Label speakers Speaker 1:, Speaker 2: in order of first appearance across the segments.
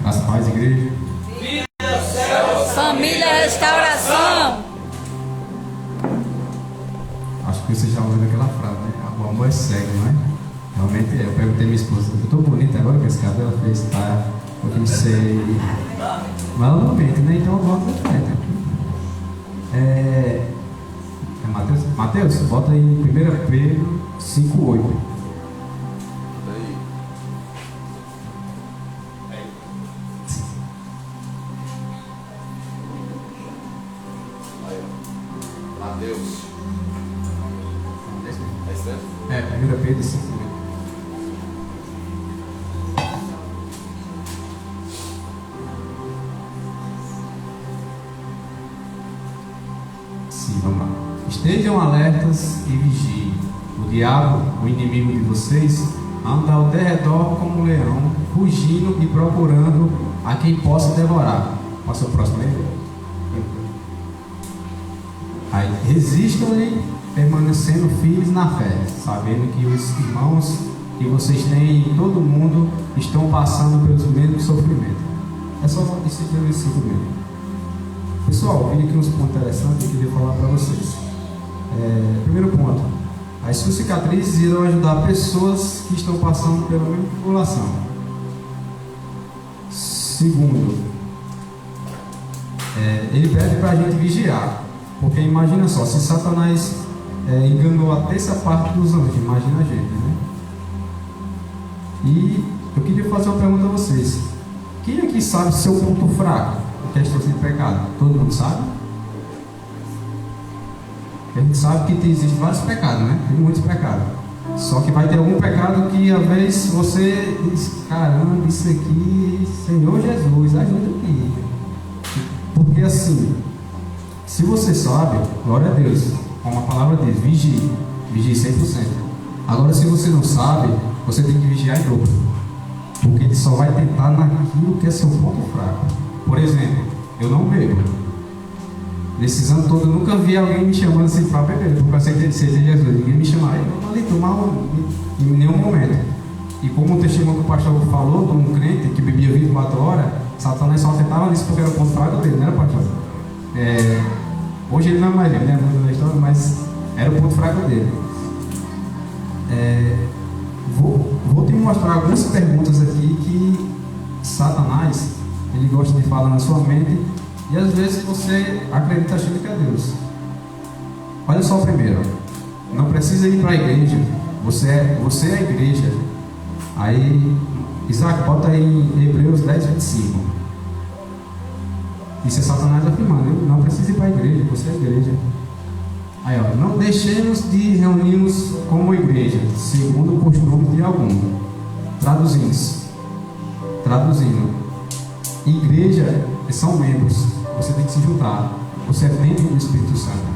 Speaker 1: As paz, igreja.
Speaker 2: Família Restauração.
Speaker 1: Acho que você já ouviu aquela frase, né? O amor é cego, não é? Realmente é. Eu perguntei à minha esposa, eu tô bonita agora com esse cabelo? Ela fez, tá. Eu pensei. Mas ela não mente, né? Então eu volto frente. É Mateus? Mateus, bota aí 1 Pedro 5:8.
Speaker 3: Mateus.
Speaker 1: É, 1 Pedro 5:8. Sim, vamos lá. Estejam alertas e vigiem. O diabo, o inimigo de vocês, anda ao derredor como um leão, fugindo e procurando a quem possa devorar. Passa o próximo aí. Aí, resistam-lhe, permanecendo firmes na fé, sabendo que os irmãos que vocês têm em todo o mundo estão passando pelos mesmos sofrimentos. É só esse versículo mesmo. Pessoal, vi aqui uns pontos interessantes que eu queria falar para vocês. Primeiro ponto: as suas cicatrizes irão ajudar pessoas que estão passando pela mesma tribulação. Segundo, ele pede para a gente vigiar. Porque imagina só, se Satanás enganou a terça parte dos anjos, imagina a gente, né? E eu queria fazer uma pergunta a vocês: quem aqui sabe seu ponto fraco em questão de pecado? Todo mundo sabe? A gente sabe que existem vários pecados, né? Tem muitos pecados. Só que vai ter algum pecado que às vezes você diz: caramba, isso aqui, Senhor Jesus, ajuda aqui. Porque assim, se você sabe, glória a Deus, como a palavra diz, vigie 100%. Agora, se você não sabe, você tem que vigiar em dobro, porque ele só vai tentar naquilo que é seu ponto fraco. Por exemplo, eu não bebo. Nesses anos todos eu nunca vi alguém me chamando assim para beber, porque eu sei de Jesus. Ninguém me chamava, eu não ali tomar em nenhum momento. E como o testemunho que o pastor falou, de um crente que bebia 24 horas, Satanás só tentava nisso porque era o ponto fraco dele, não era, pastor? Hoje ele não é mais, né? Muito da história, mas era o ponto fraco dele. Vou te mostrar algumas perguntas aqui que Satanás ele gosta de falar na sua mente, e às vezes você acredita achando que é Deus. Olha só o primeiro: não precisa ir para a igreja, você é a igreja. Aí Isaac, bota aí em Hebreus 10:25. Isso é Satanás afirmando: não precisa ir para a igreja, você é a igreja. Aí, ó, não deixemos de reunirmos como igreja, segundo o costume de algum. Traduzindo, igreja são membros, você tem que se juntar, você é dentro do Espírito Santo.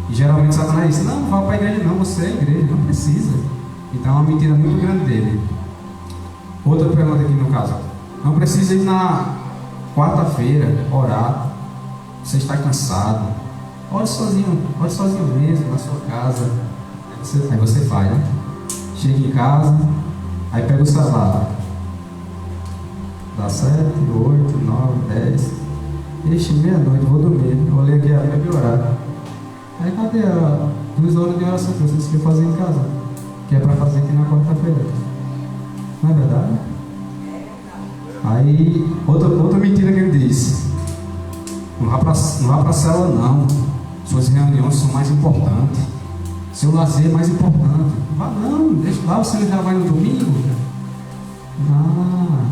Speaker 1: E geralmente Satanás diz: não vá para a igreja, não, você é a igreja, não precisa. Então é uma mentira muito grande dele. Outra pergunta aqui no caso: não precisa ir na quarta-feira orar, você está cansado, ore sozinho mesmo, na sua casa. Aí você faz, né? Chega em casa, aí pega o celular, dá 7, 8, 9, 10, ixi, meia-noite, vou dormir, vou ler aqui a Bíblia e orar. Aí cadê a 2 horas de oração que vocês querem fazer em casa, que é para fazer aqui na quarta-feira? Não é verdade? Aí, outra mentira que ele diz: não vá para a célula não, suas reuniões são mais importantes, seu lazer é mais importante. Vá não, deixa lá, você já vai no domingo? Ah,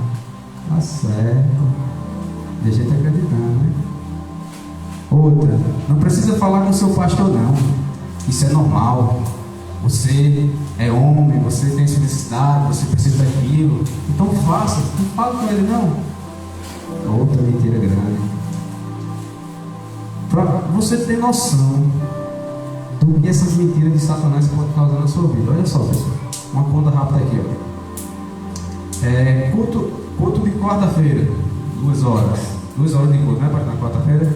Speaker 1: tá certo, deixa eu te acreditar, né? Outra: não precisa falar com seu pastor não, isso é normal, você é homem, você tem essa necessidade, você precisa daquilo, então faça, não fala com ele não. Outra mentira grande. Para você ter noção do que essas mentiras de Satanás podem causar na sua vida. Olha só, pessoal, uma conta rápida aqui, ó. Culto de quarta-feira, 2 horas. 2 horas de culto, né, para na quarta-feira?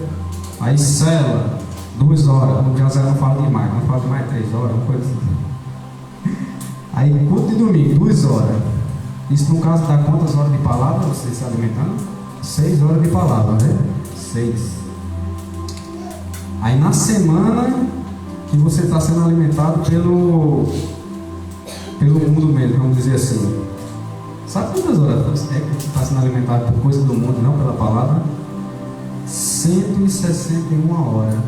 Speaker 1: Aí célula, 2 horas. No caso, não fala demais, não fala demais 3 horas, uma coisa assim. Aí culto de domingo, 2 horas. Isso no caso dá quantas horas de palavra você se alimentando? 6 horas de palavra, né? 6. Aí na semana que você está sendo alimentado pelo mundo mesmo, vamos dizer assim. Sabe quantas horas é que está sendo alimentado por coisa do mundo, não pela palavra? 161 horas.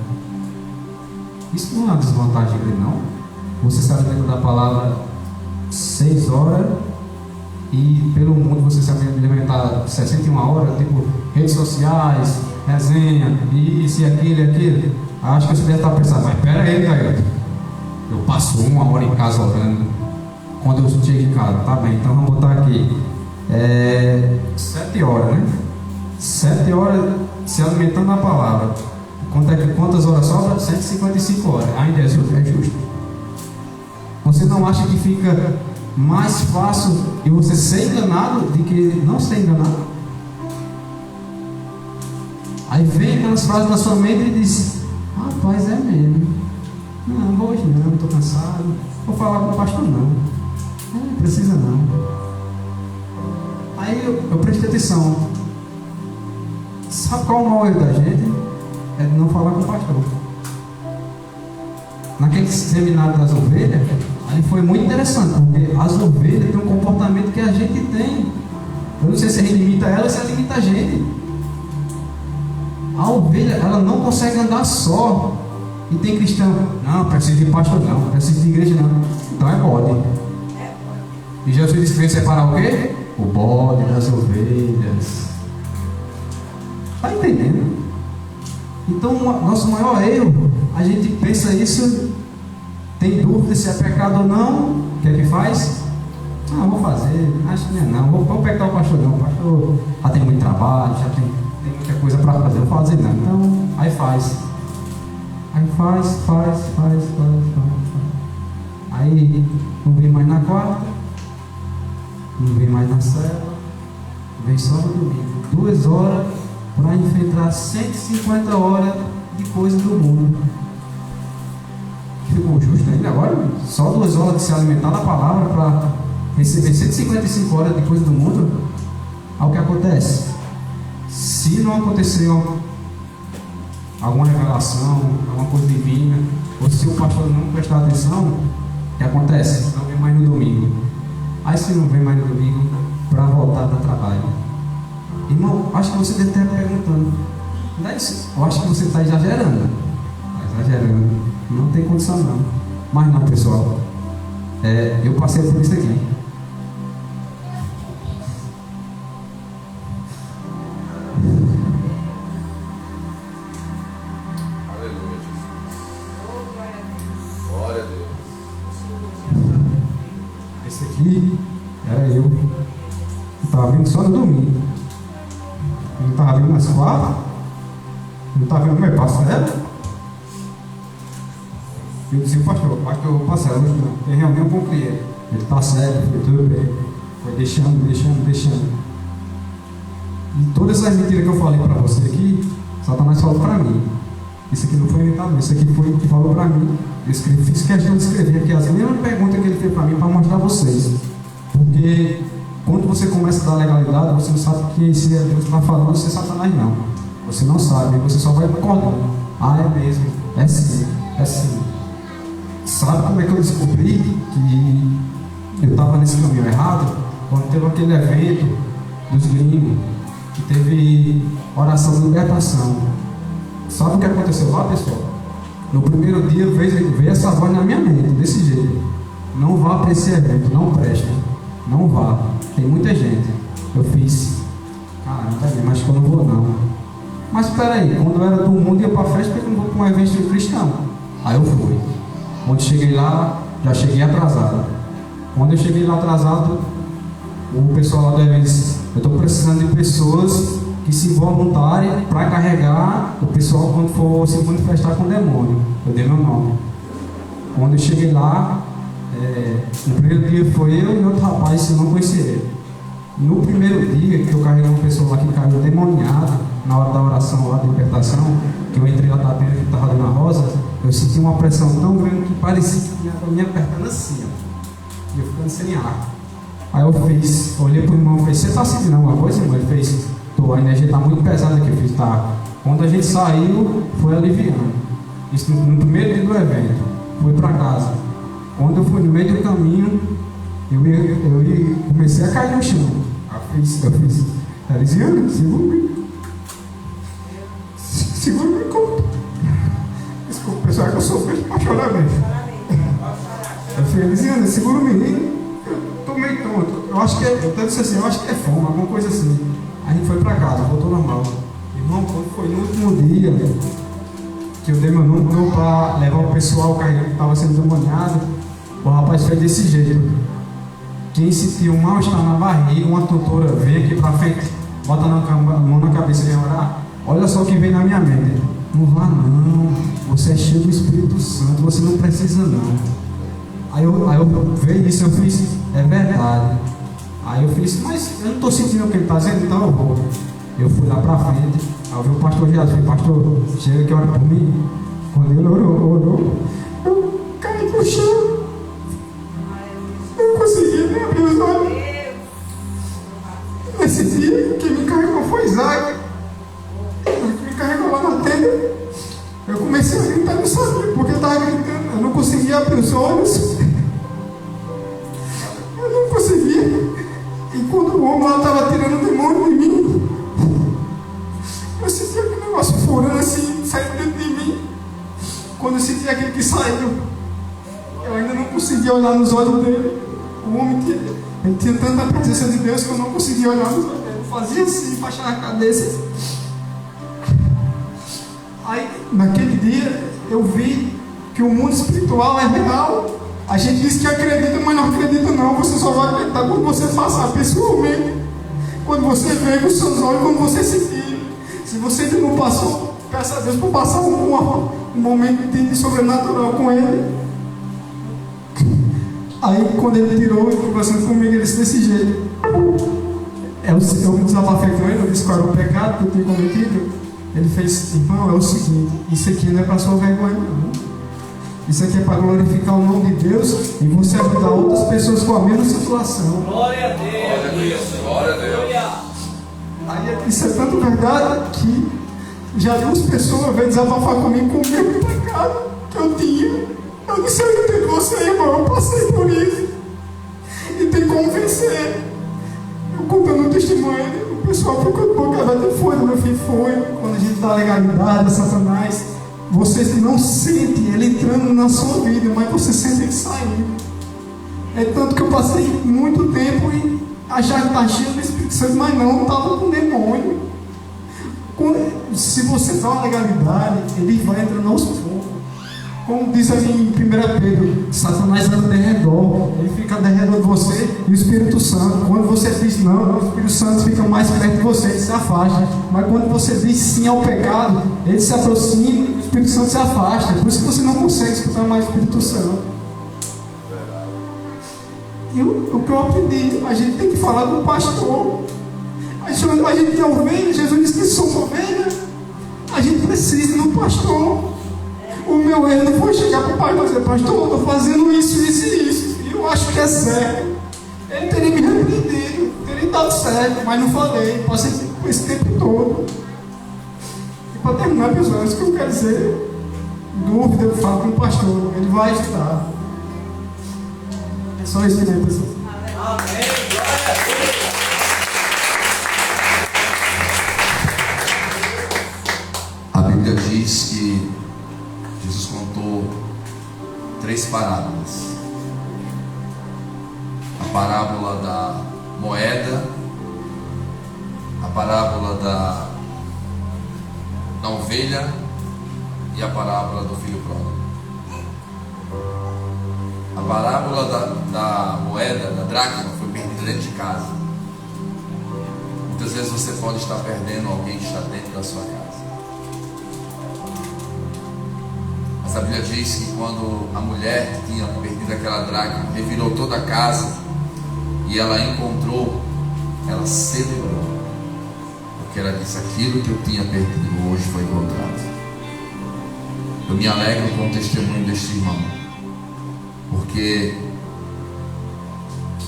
Speaker 1: Isso não é uma desvantagem dele, não. Você se alimenta da palavra 6 horas e pelo mundo você se alimenta 61 horas, tipo redes sociais, resenha, isso e aquilo. Acho que você deve estar pensando, mas pera aí, Gaioto. Eu passo 1 hora em casa orando. Quando eu chego em casa, tá bem, então vamos botar aqui 7 horas, né? 7 horas se alimentando da palavra. Quantas horas sobra? 155 horas. Ainda é justo. Você não acha que fica mais fácil de você ser enganado do que não ser enganado? Aí vem aquelas frases na sua mente e diz: rapaz, é mesmo. Não, hoje não, estou cansado. Vou falar com o pastor, não. Não precisa não. Aí eu prestei atenção. Sabe qual é o maior erro da gente? É de não falar com o pastor. Naquele seminário das ovelhas, ali foi muito interessante, porque as ovelhas têm um comportamento que a gente tem. Eu não sei se a gente limita ela ou se ela limita a gente. A ovelha, ela não consegue andar só. E tem cristão, não, preciso de pastor não, preciso de igreja não. Então é bode. E Jesus disse que veio separar o quê? O bode das ovelhas. Está entendendo? Então, nosso maior erro, a gente pensa isso, tem dúvida se é pecado ou não, o que é que faz? Vou fazer, acho que não, vou pegar o pastor não, o pastor já tem muito trabalho, já tem muita coisa para fazer, não vou fazer não. Então, aí faz. Aí faz. Aí não vem mais na quarta, não vem mais na cela, vem só no domingo. 2 horas para enfrentar 150 horas de coisa do mundo. Ficou justo ainda agora? Só 2 horas de se alimentar da palavra para receber 155 horas de coisa do mundo? Aí o que acontece? Se não aconteceu alguma revelação, alguma coisa divina, ou se o pastor não prestar atenção, o que acontece? Não vem mais no domingo. Aí se não vem mais no domingo, para voltar para trabalho. Irmão, acho que você deve estar perguntando. Eu acho que você está exagerando. Não tem condição não. Mas não, pessoal. Eu passei por isso aqui. Esse aqui era eu. Estava vindo só no domingo. Não estava vindo nas quartas. Não estava vindo no meu parcela. Eu disse: pastor, parcela, tem reunião com o cliente. Ele está certo, foi tudo bem. Foi deixando. E todas as mentiras que eu falei para você aqui, Satanás falou para mim. Isso aqui não foi inventado, isso aqui foi o que falou para mim. Eu fiz questão de escrever aqui as mesmas perguntas que ele fez para mim, para mostrar a vocês. Porque quando você começa a dar legalidade, você não sabe que se Deus está falando, se é Satanás não. Você não sabe, você só vai concordando. É mesmo, é sim. Sabe como é que eu descobri que eu estava nesse caminho errado? Quando teve aquele evento dos gringos, que teve oração de libertação. Sabe o que aconteceu lá, pessoal? No primeiro dia veio essa voz na minha mente, desse jeito: não vá para esse evento, não presta, não vá, tem muita gente. Eu fiz: caramba, mas que eu não vou não. Mas espera aí, quando eu era do mundo ia para a festa, porque eu não vou para um evento cristão. Aí eu fui. Quando cheguei lá, já cheguei atrasado. Quando eu cheguei lá atrasado, o pessoal lá do evento disse: eu estou precisando de pessoas que se voluntarem para carregar o pessoal quando for se manifestar com o demônio. Eu dei meu nome. Quando eu cheguei lá, no primeiro dia foi eu e outro rapaz, eu não conhecia ele. No primeiro dia que eu carreguei uma pessoa lá que caiu demoniada, na hora da oração lá de libertação, que eu entrei lá da beira que estava ali na rosa, eu senti uma pressão tão grande que parecia que tinha me apertando assim, e eu ficando sem ar. Aí eu olhei para o irmão e falei: você está sentindo alguma coisa, irmão? Ele fez: a energia está muito pesada aqui. Eu fiz, tá. Quando a gente saiu, foi aliviando. Isso no primeiro dia do evento. Fui para casa. Quando eu fui no meio do caminho, eu comecei a cair no chão. Eu fiz, Elisiane, segura-me. Segura-me, como? Desculpa, pessoal, que eu sou feito para chorar mesmo. Eu falei, Elisiane, segura o menino. Eu tô meio tonto. Eu acho que eu disse assim, eu acho que é fome, alguma coisa assim. Aí a gente foi para casa, voltou normal. Irmão, quando foi no último dia que eu dei meu número para levar o pessoal carregando que estava sendo demoniado, o rapaz fez desse jeito. Quem sentiu um mal-estar na barriga, uma tutora, vem aqui para frente, bota a mão na cabeça e vem orar. Olha só o que vem na minha mente. Não vá não, você é cheio do Espírito Santo, você não precisa não. Aí eu veio isso, eu fiz, é verdade. Aí eu fiz, mas eu não estou sentindo o que ele está dizendo, então eu vou. Eu fui lá para frente, aí eu vi o pastor Jesus, falei, pastor, chega que ora por mim. Quando ele orou, eu caí no chão. Eu não conseguia nem abrir os olhos. Nesse dia, quem me carregou foi Isaac. Ele me carregou lá na tenda. Eu comecei a gritar, não sabia porque eu estava gritando. Eu não conseguia abrir os olhos. Eu não conseguia. E quando o homem lá estava tirando o demônio de mim, eu sentia aquele negócio furando assim, saindo dentro de mim. Quando eu sentia aquele que saiu, eu ainda não conseguia olhar nos olhos dele. O homem tinha tanta presença de Deus que eu não conseguia olhar nos olhos dele. Eu fazia assim, baixar a cabeça. Aí, naquele dia, eu vi que o mundo espiritual é real. A gente diz que acredita, mas não acredita não. Você só vai acreditar quando você passar pessoalmente. Quando você vê com os seus olhos, quando você sentir. Se você ainda não passou, peça a Deus para passar um momento de sobrenatural com Ele. Aí, quando Ele tirou, ele conversando comigo, ele disse desse jeito. Eu desabafei com ele, eu disse qual era o pecado que eu tinha cometido. Ele fez, irmão, é o seguinte, isso aqui não é para sua vergonha não. Isso aqui é para glorificar o nome de Deus e você ajudar outras pessoas com a mesma situação.
Speaker 3: Glória a Deus.
Speaker 4: Glória a Deus.
Speaker 1: Aí isso é tanto verdade que já duas pessoas veio desabafar comigo com o mesmo pecado que eu tinha. Eu disse, eu entendo você, irmão, eu passei por isso. E tem como vencer. Eu contando o testemunho, o pessoal ficou de boca aberta, foi, meu filho, foi. Quando a gente dá legalidade a Satanás, você não sente ele entrando na sua vida, mas você sente ele saindo. É tanto que eu passei muito tempo e achar que está cheio do Espírito Santo, mas não, estava com demônio. Se você dá uma legalidade, ele vai entrando aos poucos. Como diz ali em 1 Pedro, Satanás anda de redor, ele fica de redor de você e o Espírito Santo. Quando você diz não, o Espírito Santo fica mais perto de você, ele se afasta. Mas quando você diz sim ao pecado, ele se aproxima e o Espírito Santo se afasta. Por isso que você não consegue escutar mais o Espírito Santo. E o que eu aprendi, a gente tem que falar com o pastor. A gente é ovelha, Jesus disse que somos ovelha. A gente precisa do pastor. O meu erro não foi chegar para o pastor e dizer, pastor, eu estou fazendo isso, isso e isso. E eu acho que é certo. Ele teria me repreendido, teria dado certo, mas não falei. Passei esse tempo todo. E para terminar, pessoal, isso que eu quero dizer, dúvida, eu falo com o pastor, ele vai ajudar. É só isso mesmo, pessoal.
Speaker 3: Amém. Glória a Deus.
Speaker 4: A Bíblia diz que Jesus contou 3 parábolas. A parábola da moeda, a parábola da ovelha e a parábola do filho pródigo. A parábola da moeda, da dracma, foi perdida dentro de casa. Muitas vezes você pode estar perdendo alguém que está dentro da sua casa. A Bíblia diz que quando a mulher tinha perdido aquela dracma, revirou toda a casa e ela encontrou, ela celebrou, porque ela disse, aquilo que eu tinha perdido hoje foi encontrado. Eu me alegro com o testemunho deste irmão, porque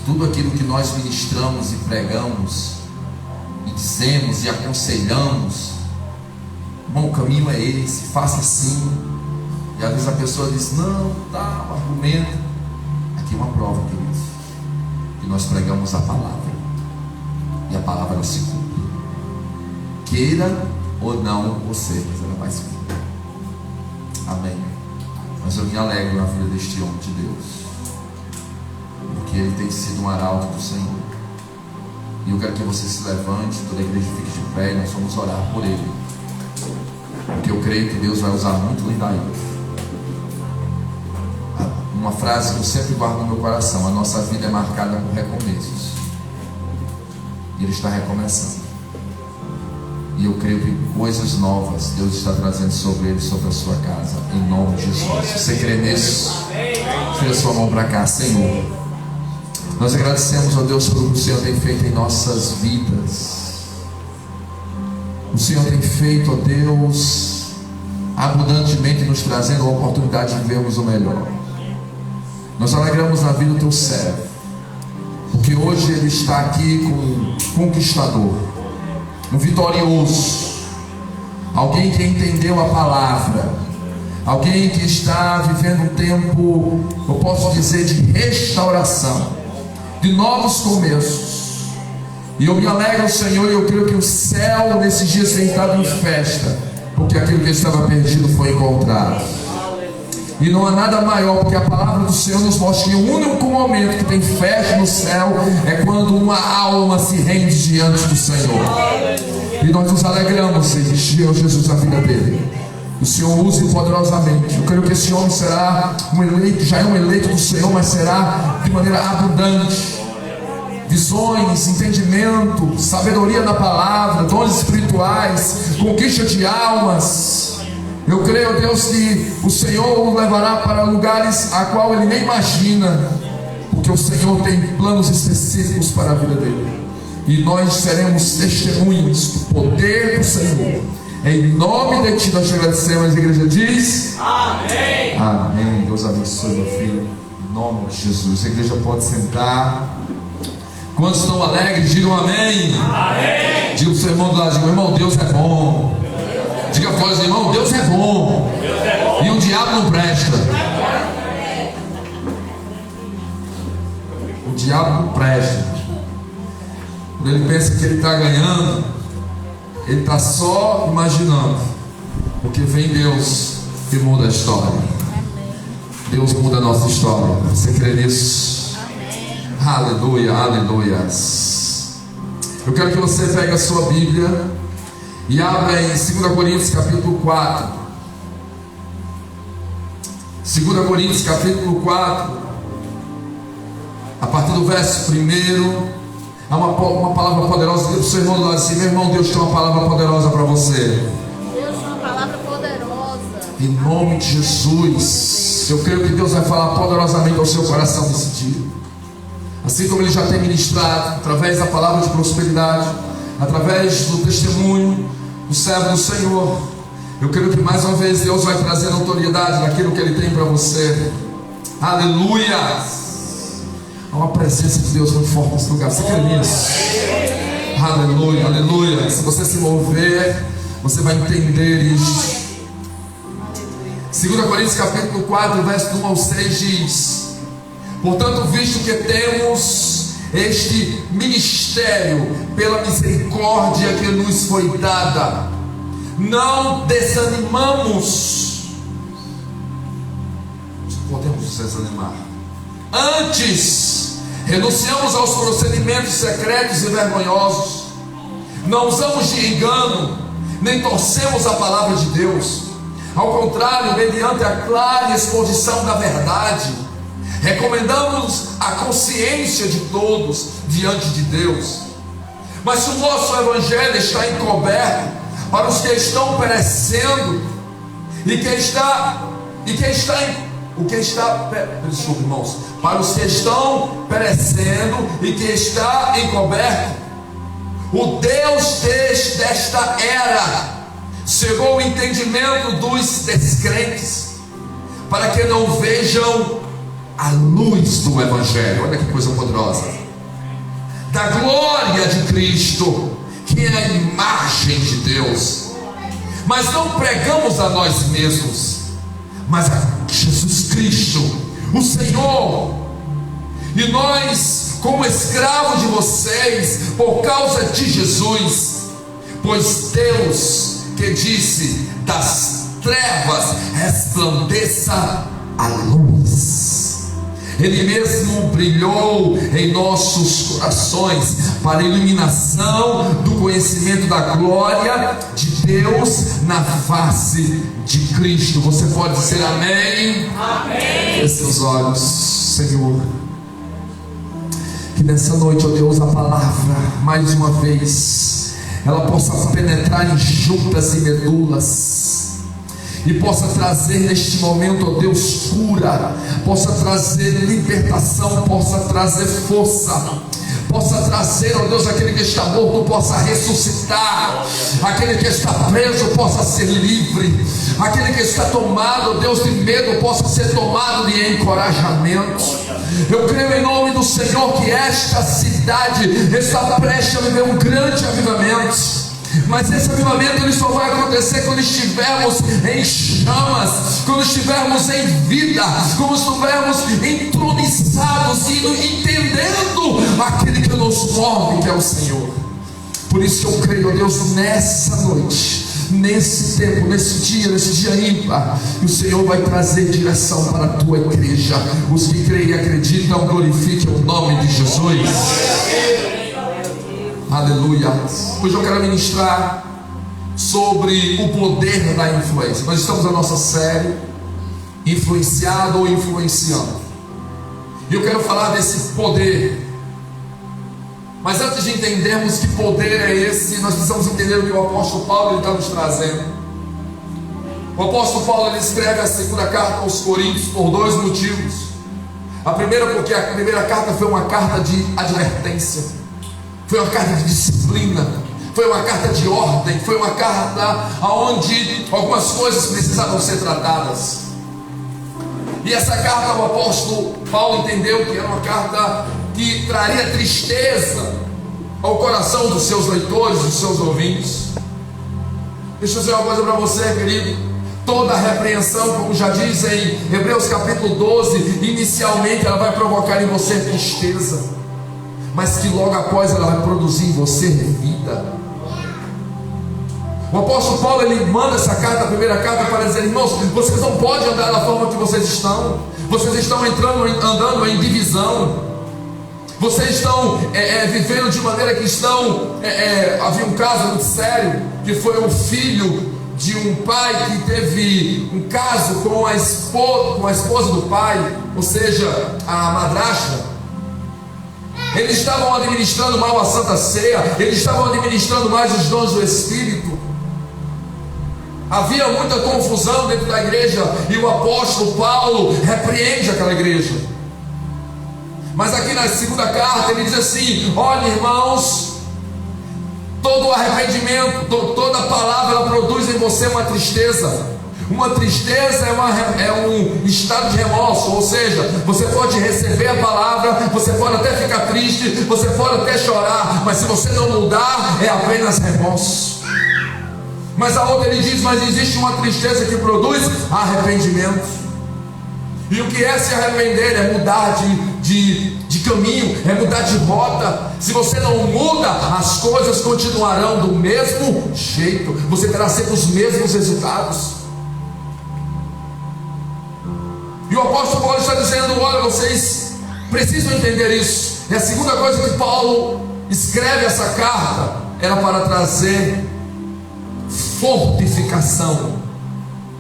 Speaker 4: tudo aquilo que nós ministramos e pregamos e dizemos e aconselhamos, bom, o caminho é esse, faça assim. E às vezes a pessoa diz, não, tá, argumenta. Aqui é uma prova, queridos, que nós pregamos a palavra, e a palavra ela se cumpre. Queira ou não você, mas ela vai se cumprir. Amém. Mas eu me alegro na vida deste homem de Deus, porque ele tem sido um arauto do Senhor. E eu quero que você se levante, toda a igreja fique de pé, e nós vamos orar por ele, porque eu creio que Deus vai usar muito ele daí. Uma frase que eu sempre guardo no meu coração: a nossa vida é marcada por recomeços, e ele está recomeçando. E eu creio que coisas novas Deus está trazendo sobre ele, sobre a sua casa, em nome de Jesus. Você crê nisso? Tira sua mão para cá. Senhor, nós agradecemos a Deus pelo que o Senhor tem feito em nossas vidas. O Senhor tem feito, ó Deus, abundantemente, nos trazendo a oportunidade de vermos o melhor. Nós alegramos na vida do teu servo, porque hoje ele está aqui com um conquistador, um vitorioso, alguém que entendeu a palavra, alguém que está vivendo um tempo, eu posso dizer, de restauração, de novos começos. E eu me alegro, Senhor, e eu creio que o céu nesses dias tem estado em festa, porque aquilo que estava perdido foi encontrado. E não há nada maior, porque a palavra do Senhor nos mostra que o único momento que tem festa no céu é quando uma alma se rende diante do Senhor. E nós nos alegramos em Jesus na vida dele. O Senhor use poderosamente. Eu creio que esse homem será um eleito, já é um eleito do Senhor, mas será de maneira abundante. Visões, entendimento, sabedoria da palavra, dons espirituais, conquista de almas. Eu creio, Deus, que o Senhor o levará para lugares a qual ele nem imagina, porque o Senhor tem planos específicos para a vida dele, e nós seremos testemunhas do poder do Senhor. Em nome de ti nós te agradecemos. A igreja diz amém. Amém. Deus abençoe, meu filho, em nome de Jesus. A igreja pode sentar. Quantos estão alegres, digam amém. Amém. Diga para o seu irmão do lado, diga, irmão, Deus é bom. Diga para o irmão, Deus é bom. E o diabo não presta. O diabo não presta. Quando ele pensa que ele está ganhando, ele está só imaginando. Porque vem Deus e muda a história. Deus muda a nossa história. Você crê nisso? Aleluia, aleluia. Eu quero que você pegue a sua Bíblia e abra em 2 Coríntios capítulo 4. 2 Coríntios capítulo 4, a partir do verso 1. Há uma palavra poderosa. Diga para o seu irmão do lado assim: meu irmão, Deus tem uma palavra poderosa para você.
Speaker 2: Deus tem uma palavra poderosa.
Speaker 4: Em nome de Jesus. Eu creio que Deus vai falar poderosamente ao seu coração nesse dia. Assim como Ele já tem ministrado, através da palavra de prosperidade, através do testemunho do servo do Senhor. Eu creio que mais uma vez Deus vai trazer autoridade naquilo que Ele tem para você. Aleluia! Há uma presença de Deus muito forte nesse lugar. Você crê nisso? Aleluia, aleluia. Se você se mover, você vai entender isso. 2 Coríntios capítulo 4, verso 1 ao 6 diz: portanto, visto que temos este ministério pela misericórdia que nos foi dada, não desanimamos. Podemos desanimar. Antes, renunciamos aos procedimentos secretos e vergonhosos. Não usamos de engano, nem torcemos a palavra de Deus. Ao contrário, mediante a clara exposição da verdade, recomendamos a consciência de todos diante de Deus. Mas se o nosso evangelho está encoberto para os que estão perecendo, desculpe, irmãos, para os que estão perecendo e que está encoberto, o Deus desta era cegou o entendimento dos descrentes, para que não vejam a luz do evangelho. Olha que coisa poderosa, da glória de Cristo, que Deus. Mas não pregamos a nós mesmos, mas a Jesus Cristo, o Senhor. E nós, como escravos de vocês, por causa de Jesus, pois Deus que disse: das trevas resplandeça a luz, Ele mesmo brilhou em nossos corações para a iluminação do conhecimento da glória de Deus na face de Cristo. Você pode dizer amém?
Speaker 3: Amém.
Speaker 4: Feche seus olhos, Senhor. Que nessa noite, ó Deus, a palavra, mais uma vez, ela possa penetrar em juntas e medulas, e possa trazer neste momento, ó Deus, cura, possa trazer libertação, possa trazer força, possa trazer, ó Deus, aquele que está morto possa ressuscitar, aquele que está preso possa ser livre, aquele que está tomado, ó Deus, de medo possa ser tomado de encorajamento. Eu creio em nome do Senhor que esta cidade está prestes a viver um grande avivamento. Mas esse avivamento ele só vai acontecer quando estivermos em chamas, quando estivermos em vida, quando estivermos entronizados e entendendo aquele que nos move, que é o Senhor. Por isso eu creio, ó Deus, nessa noite, nesse tempo, nesse dia ímpar, que o Senhor vai trazer direção para a tua igreja. Os que creem e acreditam, glorifiquem o nome de Jesus. Aleluia. Hoje eu quero ministrar sobre o poder da influência. Nós estamos na nossa série Influenciado ou Influenciando, e eu quero falar desse poder. Mas antes de entendermos que poder é esse, nós precisamos entender o que o apóstolo Paulo está nos trazendo. O apóstolo Paulo ele escreve a segunda carta aos Coríntios por dois motivos. A primeira, porque a primeira carta foi uma carta de advertência, foi uma carta de disciplina, foi uma carta de ordem, foi uma carta onde algumas coisas precisavam ser tratadas. E essa carta o apóstolo Paulo entendeu que era uma carta que traria tristeza ao coração dos seus leitores, dos seus ouvintes. Deixa eu dizer uma coisa para você, querido. Toda repreensão, como já diz em Hebreus capítulo 12, inicialmente ela vai provocar em você tristeza, mas que logo após ela vai produzir em você vida. O apóstolo Paulo ele manda essa carta, a primeira carta, para dizer: irmãos, vocês não podem andar da forma que vocês estão andando em divisão, vocês estão vivendo de maneira que estão. Havia um caso muito sério, que foi um filho de um pai que teve um caso com a esposa do pai, ou seja, a madrasta. Eles estavam administrando mal a Santa Ceia, eles estavam administrando mais os dons do Espírito. Havia muita confusão dentro da igreja, e o apóstolo Paulo repreende aquela igreja. Mas aqui na segunda carta ele diz assim: olha, irmãos, todo arrependimento, toda palavra ela produz em você uma tristeza. Uma tristeza é um estado de remorso, ou seja, você pode receber a palavra, você pode até ficar triste, você pode até chorar, mas se você não mudar, é apenas remorso. Mas a outra ele diz: mas existe uma tristeza que produz arrependimento. E o que é se arrepender? É mudar de caminho, é mudar de rota. Se você não muda, as coisas continuarão do mesmo jeito, você terá sempre os mesmos resultados. E o apóstolo Paulo está dizendo: olha, vocês precisam entender isso. E a segunda coisa que Paulo escreve essa carta era para trazer fortificação,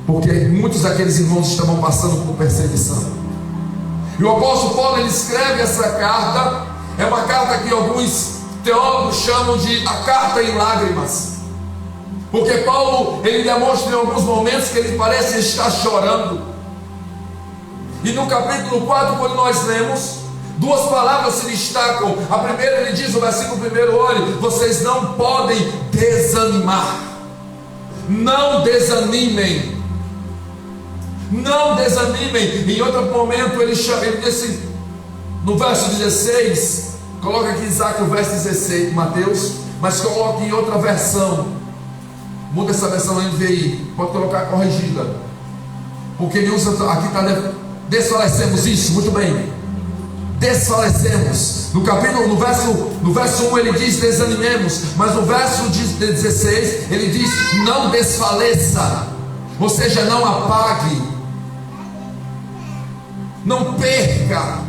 Speaker 4: porque muitos daqueles irmãos estavam passando por perseguição. E o apóstolo Paulo ele escreve essa carta, é uma carta que alguns teólogos chamam de a carta em lágrimas, porque Paulo ele demonstra em alguns momentos que ele parece estar chorando. E no capítulo 4, quando nós lemos, duas palavras se destacam. A primeira ele diz no versículo 1: olhe, vocês não podem desanimar. Não desanimem. Não desanimem. Em outro momento ele disse no verso 16, coloca aqui Isaac o verso 16, Mateus, mas coloque em outra versão. Muda essa versão NVI, pode colocar corrigida. Porque ele usa, aqui está, desfalecemos isso, muito bem. Desfalecemos. No verso 1 ele diz desanimemos, mas no verso 16 ele diz não desfaleça, ou seja, não apague, não perca.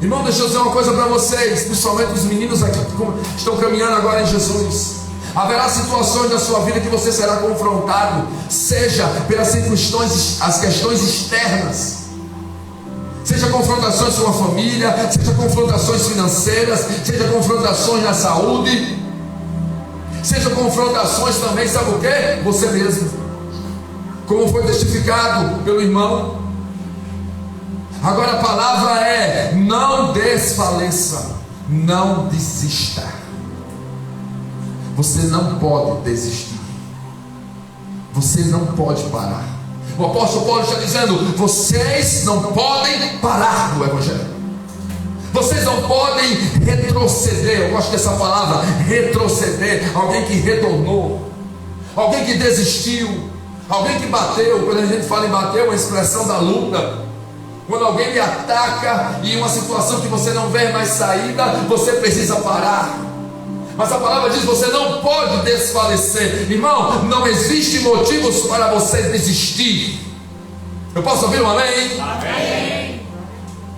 Speaker 4: Irmão, deixa eu dizer uma coisa para vocês, principalmente os meninos aqui que estão caminhando agora em Jesus. Haverá situações na sua vida que você será confrontado, seja pelas circunstâncias, as questões externas, seja confrontações com a família, seja confrontações financeiras, seja confrontações na saúde, seja confrontações também, sabe o que? Você mesmo, como foi testificado pelo irmão. Agora a palavra é: não desfaleça, não desista. Você não pode desistir, você não pode parar. O apóstolo Paulo está dizendo: vocês não podem parar no Evangelho, vocês não podem retroceder. Eu gosto dessa palavra, retroceder. Alguém que retornou, alguém que desistiu, alguém que bateu. Quando a gente fala em bater, é uma expressão da luta. Quando alguém lhe ataca e uma situação que você não vê mais saída, você precisa parar. Mas a palavra diz: você não pode desfalecer. Irmão, não existe motivos para você desistir. Eu posso ouvir um amém? Amém.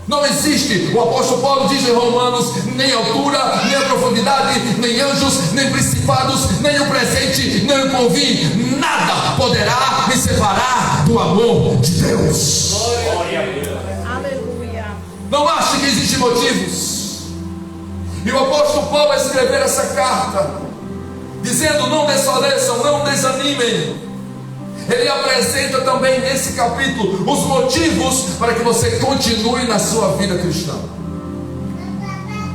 Speaker 4: Não existe. O apóstolo Paulo diz em Romanos: nem altura, nem a profundidade, nem anjos, nem principados, nem o presente, nem o porvir, nada poderá me separar do amor de Deus.
Speaker 3: Glória a Deus.
Speaker 2: Aleluia.
Speaker 4: Não ache que existem motivos. E o apóstolo Paulo, a escrever essa carta, dizendo: não desfaleçam, não desanimem, ele apresenta também nesse capítulo os motivos para que você continue na sua vida cristã.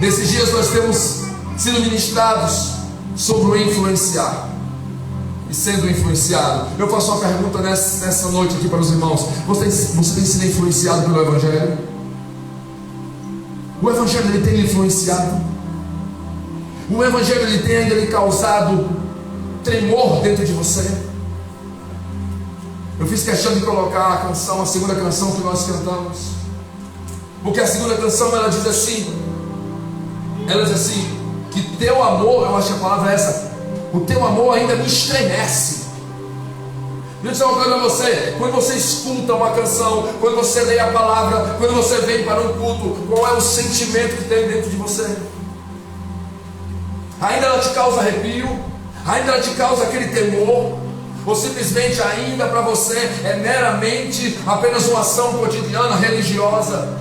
Speaker 4: Nesses dias nós temos sido ministrados sobre o influenciar e sendo influenciado. Eu faço uma pergunta nessa noite aqui para os irmãos: você tem sido influenciado pelo Evangelho? O Evangelho ele tem lhe influenciado? O Evangelho ele tem ainda lhe causado tremor dentro de você? Eu fiz questão de colocar a canção, a segunda canção que nós cantamos, porque a segunda canção ela diz assim, que teu amor, eu acho que a palavra é essa, o teu amor ainda me estremece. Deixa eu dizer uma coisa para você: quando você escuta uma canção, quando você lê a palavra, quando você vem para um culto, qual é o sentimento que tem dentro de você? Ainda ela te causa arrepio? Ainda ela te causa aquele temor? Ou simplesmente ainda para você é meramente apenas uma ação cotidiana religiosa?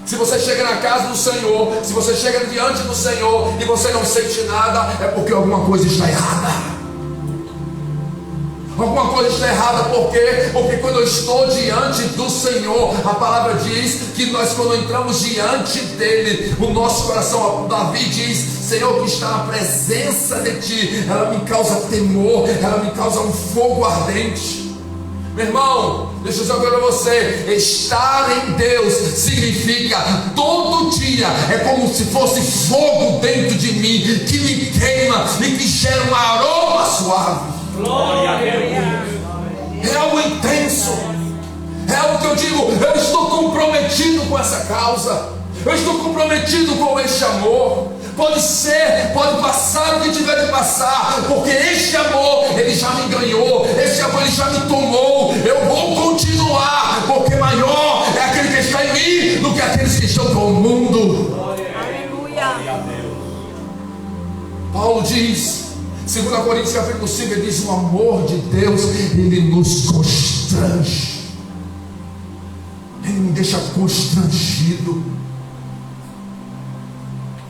Speaker 4: Se você chega na casa do Senhor, se você chega diante do Senhor e você não sente nada, é porque alguma coisa está errada. Alguma coisa está errada, por quê? Porque quando eu estou diante do Senhor, a palavra diz que nós, quando entramos diante dele, o nosso coração, Davi diz: Senhor, que está na presença de ti, ela me causa temor, ela me causa um fogo ardente. Meu irmão, deixa eu dizer para você: estar em Deus significa todo dia, é como se fosse fogo dentro de mim, que me queima e que gera um aroma suave.
Speaker 3: Glória a Deus.
Speaker 4: É algo intenso, é algo que eu digo: eu estou comprometido com essa causa, eu estou comprometido com este amor. Pode ser, pode passar o que tiver de passar, porque este amor ele já me ganhou, este amor ele já me tomou. Eu vou continuar, porque maior é aquele que está em mim do que aqueles que estão com o mundo.
Speaker 2: Aleluia.
Speaker 4: Paulo diz, 2 Coríntios capítulo 5, ele diz: o amor de Deus ele nos constrange, ele me deixa constrangido.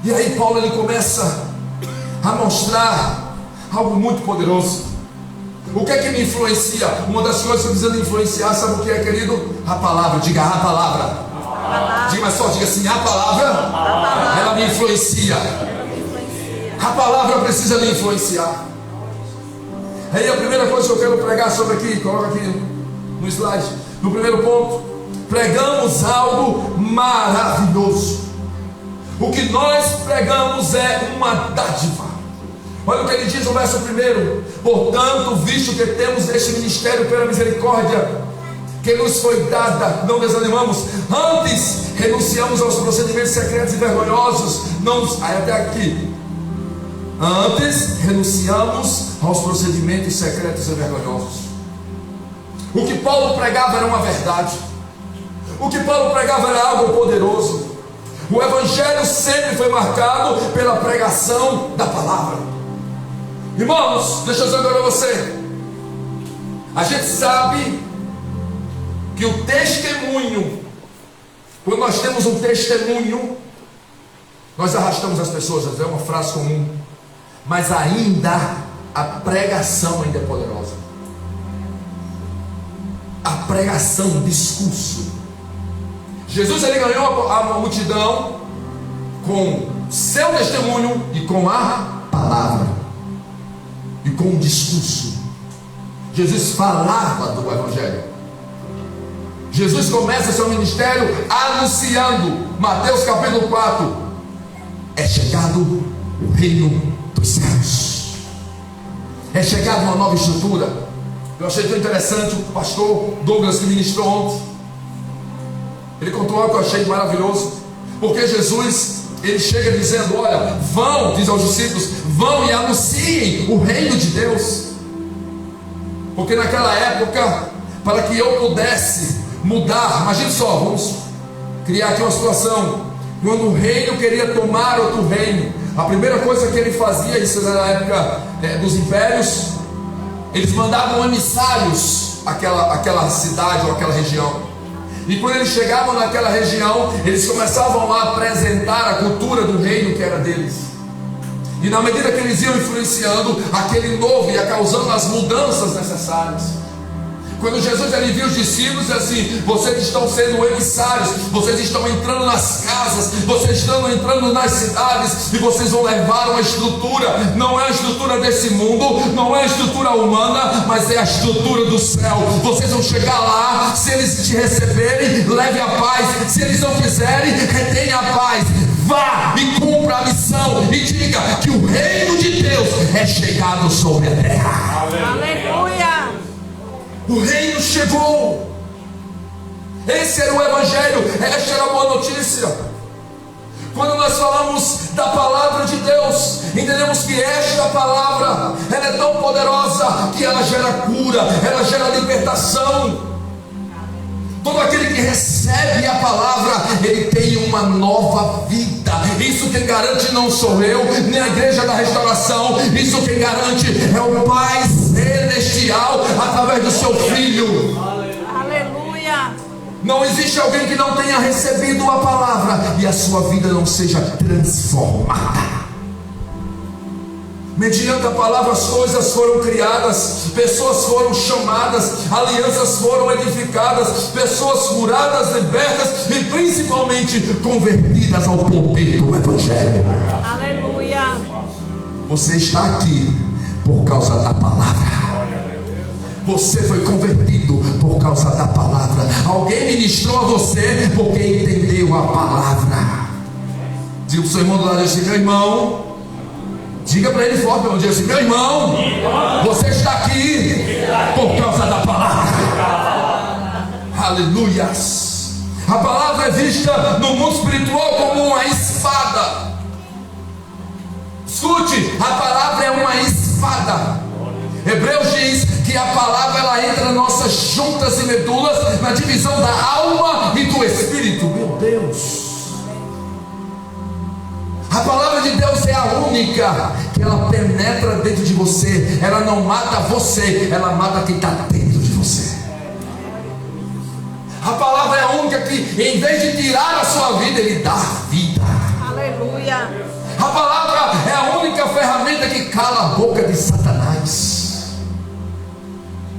Speaker 4: E aí Paulo ele começa a mostrar algo muito poderoso. O que é que me influencia? Uma das coisas que eu preciso influenciar, sabe o que é, querido? A palavra. Diga: a palavra. Diga mais forte, diga assim: a palavra, ela me influencia. A palavra precisa me influenciar. Aí a primeira coisa que eu quero pregar sobre aqui, coloca aqui no slide, no primeiro ponto: pregamos algo maravilhoso. O que nós pregamos é uma dádiva. Olha o que ele diz no verso 1: portanto, visto que temos este ministério pela misericórdia que nos foi dada, não desanimamos, antes renunciamos aos procedimentos secretos e vergonhosos. Aí até aqui. Antes renunciamos aos procedimentos secretos e vergonhosos. O que Paulo pregava era uma verdade. O que Paulo pregava era algo poderoso. O evangelho sempre foi marcado pela pregação da palavra. Irmãos, deixa eu dizer agora a você. A gente sabe que o testemunho, quando nós temos um testemunho, nós arrastamos as pessoas. É uma frase comum. Mas ainda a pregação ainda é poderosa. A pregação, o discurso. Jesus, ele ganhou a multidão com seu testemunho e com a palavra e com o discurso. Jesus falava do evangelho. Jesus começa seu ministério anunciando. Mateus capítulo 4: é chegado o reino dos céus. É chegado uma nova estrutura. Eu achei tão interessante o pastor Douglas, que ministrou ontem. Ele contou algo que eu achei maravilhoso. Porque Jesus, ele chega dizendo: olha, vão, diz aos discípulos, vão e anunciem o reino de Deus. Porque naquela época, para que eu pudesse mudar, imagine só, vamos criar aqui uma situação. Quando o reino queria tomar outro reino, a primeira coisa que ele fazia, isso era na época dos impérios, eles mandavam emissários àquela cidade ou àquela região. E quando eles chegavam naquela região, eles começavam a apresentar a cultura do reino que era deles. E na medida que eles iam influenciando, aquele novo ia causando as mudanças necessárias. Quando Jesus ele viu os discípulos, assim: vocês estão sendo emissários, vocês estão entrando nas casas, vocês estão entrando nas cidades, e vocês vão levar uma estrutura. Não é a estrutura desse mundo, não é a estrutura humana, mas é a estrutura do céu. Vocês vão chegar lá, se eles te receberem, leve a paz. Se eles não quiserem, retenha a paz. Vá e cumpra a missão e diga que o reino de Deus é chegado sobre a terra.
Speaker 2: Aleluia.
Speaker 4: O reino chegou. Esse era o evangelho. Esta era a boa notícia. Quando nós falamos da palavra de Deus, entendemos que esta palavra, ela é tão poderosa que ela gera cura, ela gera libertação. Todo aquele que recebe a palavra, ele tem uma nova vida. Isso quem garante não sou eu, nem a igreja da restauração. Isso quem garante é o Pai Celestial, através do seu Filho.
Speaker 2: Aleluia.
Speaker 4: Não existe alguém que não tenha recebido a palavra e a sua vida não seja transformada. Mediante a palavra as coisas foram criadas, pessoas foram chamadas, alianças foram edificadas, pessoas curadas, libertas e principalmente convertidas ao poder do evangelho.
Speaker 2: Aleluia.
Speaker 4: Você está aqui por causa da palavra. Você foi convertido por causa da palavra. Alguém ministrou a você porque entendeu a palavra. Diga para o seu irmão do lado assim: meu irmão, diga para ele forte, meu Deus, meu irmão, você está aqui por causa da palavra. Aleluias. A palavra é vista no mundo espiritual como uma espada. Escute, a palavra é uma espada. Hebreus diz que a palavra ela entra nas nossas juntas e medulas, na divisão da alma e do espírito. Meu Deus. A palavra de Deus é a única que ela penetra dentro de você. Ela não mata você, ela mata quem está dentro de você. A palavra é a única que, em vez de tirar a sua vida, ele dá vida.
Speaker 2: Aleluia.
Speaker 4: A palavra é a única ferramenta que cala a boca de Satanás.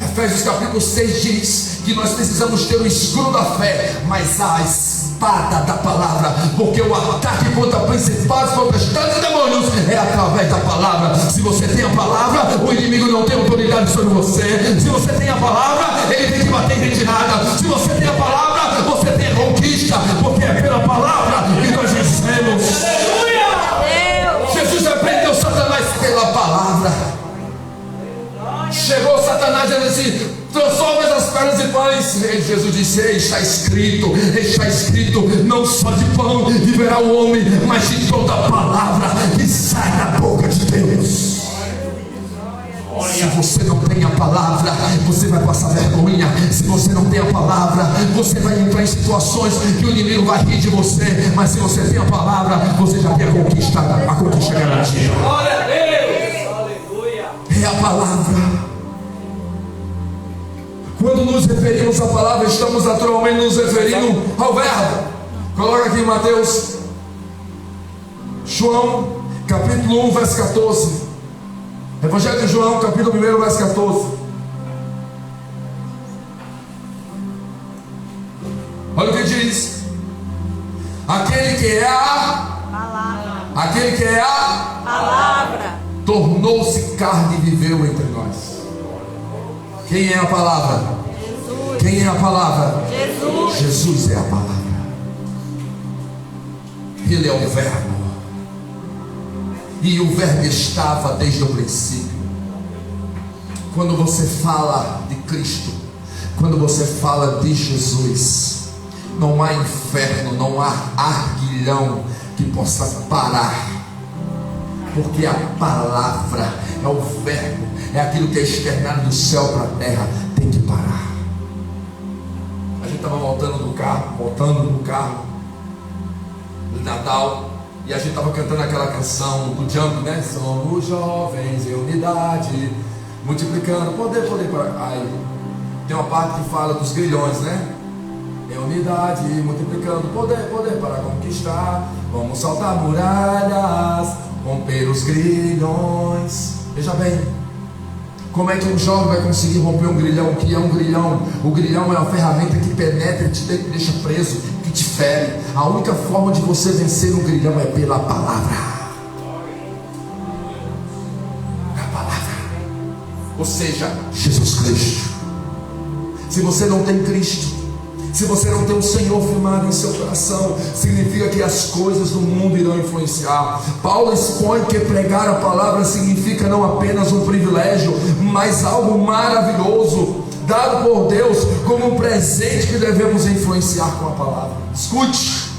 Speaker 4: Efésios capítulo 6 diz que nós precisamos ter o escudo da fé, mas a espada da palavra, porque o ataque contra principados, potestades e demônios é através da palavra. Se você tem a palavra, o inimigo não tem autoridade sobre você. Se você tem a palavra, ele tem que bater em retirada. Se você tem a palavra, você tem a conquista, porque é pela palavra que nós vencemos. Jesus repreendeu Satanás pela palavra. mas Jesus disse: está escrito, não só de pão viverá o homem, mas de toda palavra que sai da boca de Deus. Se você não tem a palavra, você vai passar vergonha. Se você não tem a palavra, você vai entrar em situações que o inimigo vai rir de você. Mas se você tem a palavra, você já tem a conquista garantida.
Speaker 3: Glória a Deus. Aleluia.
Speaker 4: É a palavra. Quando nos referimos à palavra, estamos naturalmente nos referindo ao verbo. Coloca aqui em Mateus, João, capítulo 1, verso 14. Evangelho de João, capítulo 1, verso 14. Olha o que diz: aquele que é a
Speaker 2: Palavra.
Speaker 4: tornou-se carne e viveu entre nós. Quem é a palavra?
Speaker 2: Jesus.
Speaker 4: Quem é a palavra?
Speaker 2: Jesus.
Speaker 4: Jesus é a palavra. Ele é o verbo. E o verbo estava desde o princípio. Quando você fala de Cristo, quando você fala de Jesus, não há inferno, não há arguilhão que possa parar. Porque a palavra é o verbo, é aquilo que é externado do céu para a terra, tem que parar. A gente estava voltando no carro no Natal, e a gente estava cantando aquela canção do Jump, né? Somos jovens em unidade, multiplicando, poder para... Aí tem uma parte que fala dos grilhões, né? Em unidade, multiplicando, poder para conquistar. Vamos saltar muralhas, romper os grilhões. Veja bem, como é que um jovem vai conseguir romper um grilhão? O que é um grilhão? O grilhão é uma ferramenta que penetra, te deixa preso, que te fere. A única forma de você vencer um grilhão é pela palavra. A palavra, ou seja, Jesus Cristo. Se você não tem Cristo, se você não tem o Senhor firmado em seu coração, significa que as coisas do mundo irão influenciar. Paulo expõe que pregar a palavra significa não apenas um privilégio, mas algo maravilhoso, dado por Deus como um presente que devemos influenciar com a palavra. Escute,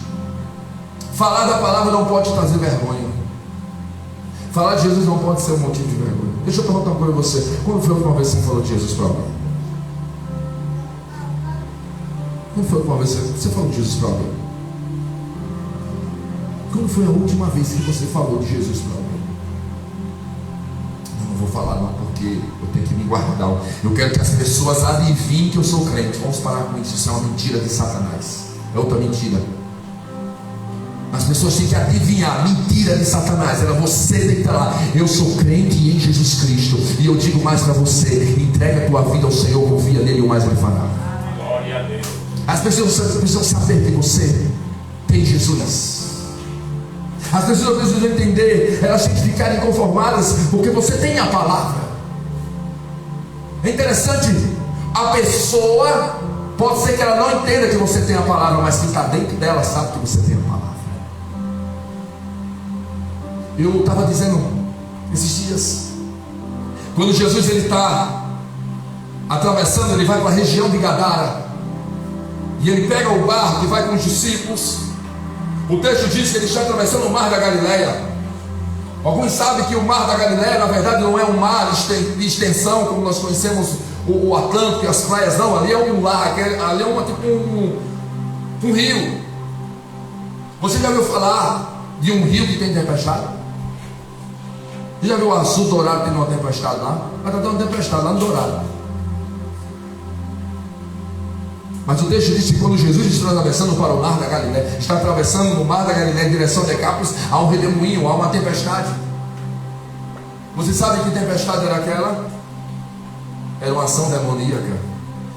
Speaker 4: falar da palavra não pode trazer vergonha. Falar de Jesus não pode ser um motivo de vergonha. Deixa eu perguntar uma coisa a você: quando foi a última vez que você falou de Jesus para alguém? Quando foi a última vez que você falou de Jesus para alguém? Quando foi a última vez que você falou de Jesus para alguém? Eu não vou falar não, porque eu tenho que me guardar. Eu quero que as pessoas adivinhem que eu sou crente. Vamos parar com isso. Isso é uma mentira de Satanás. É outra mentira. As pessoas têm que adivinhar. Mentira de Satanás. Era você tem que estar lá: eu sou crente em Jesus Cristo. E eu digo mais para você: entrega a tua vida ao Senhor, confia nele, e o mais ele fará.
Speaker 3: Glória a Deus.
Speaker 4: As pessoas precisam saber que você tem Jesus. As pessoas precisam entender, elas têm que ficarem conformadas, porque você tem a palavra. É interessante, a pessoa pode ser que ela não entenda que você tem a palavra, mas quem está dentro dela sabe que você tem a palavra. Eu estava dizendo esses dias, quando Jesus está atravessando, ele vai para a região de Gadara, e ele pega o barco e vai com os discípulos. O texto diz que ele está atravessando o mar da Galileia. Alguns sabem que o mar da Galileia, na verdade, não é um mar de extensão, como nós conhecemos o Atlântico e as praias, não. Ali é um lago, ali é um rio. Você já ouviu falar de um rio que tem tempestade? Você já viu o Azul Dourado que tem uma tempestade lá? Vai estar dando tempestade lá no Dourado. Mas o texto diz que quando Jesus está atravessando para o mar da Galileia, está atravessando no mar da Galileia em direção a Decápolis, há um redemoinho, há uma tempestade. Você sabe que tempestade era aquela? Era uma ação demoníaca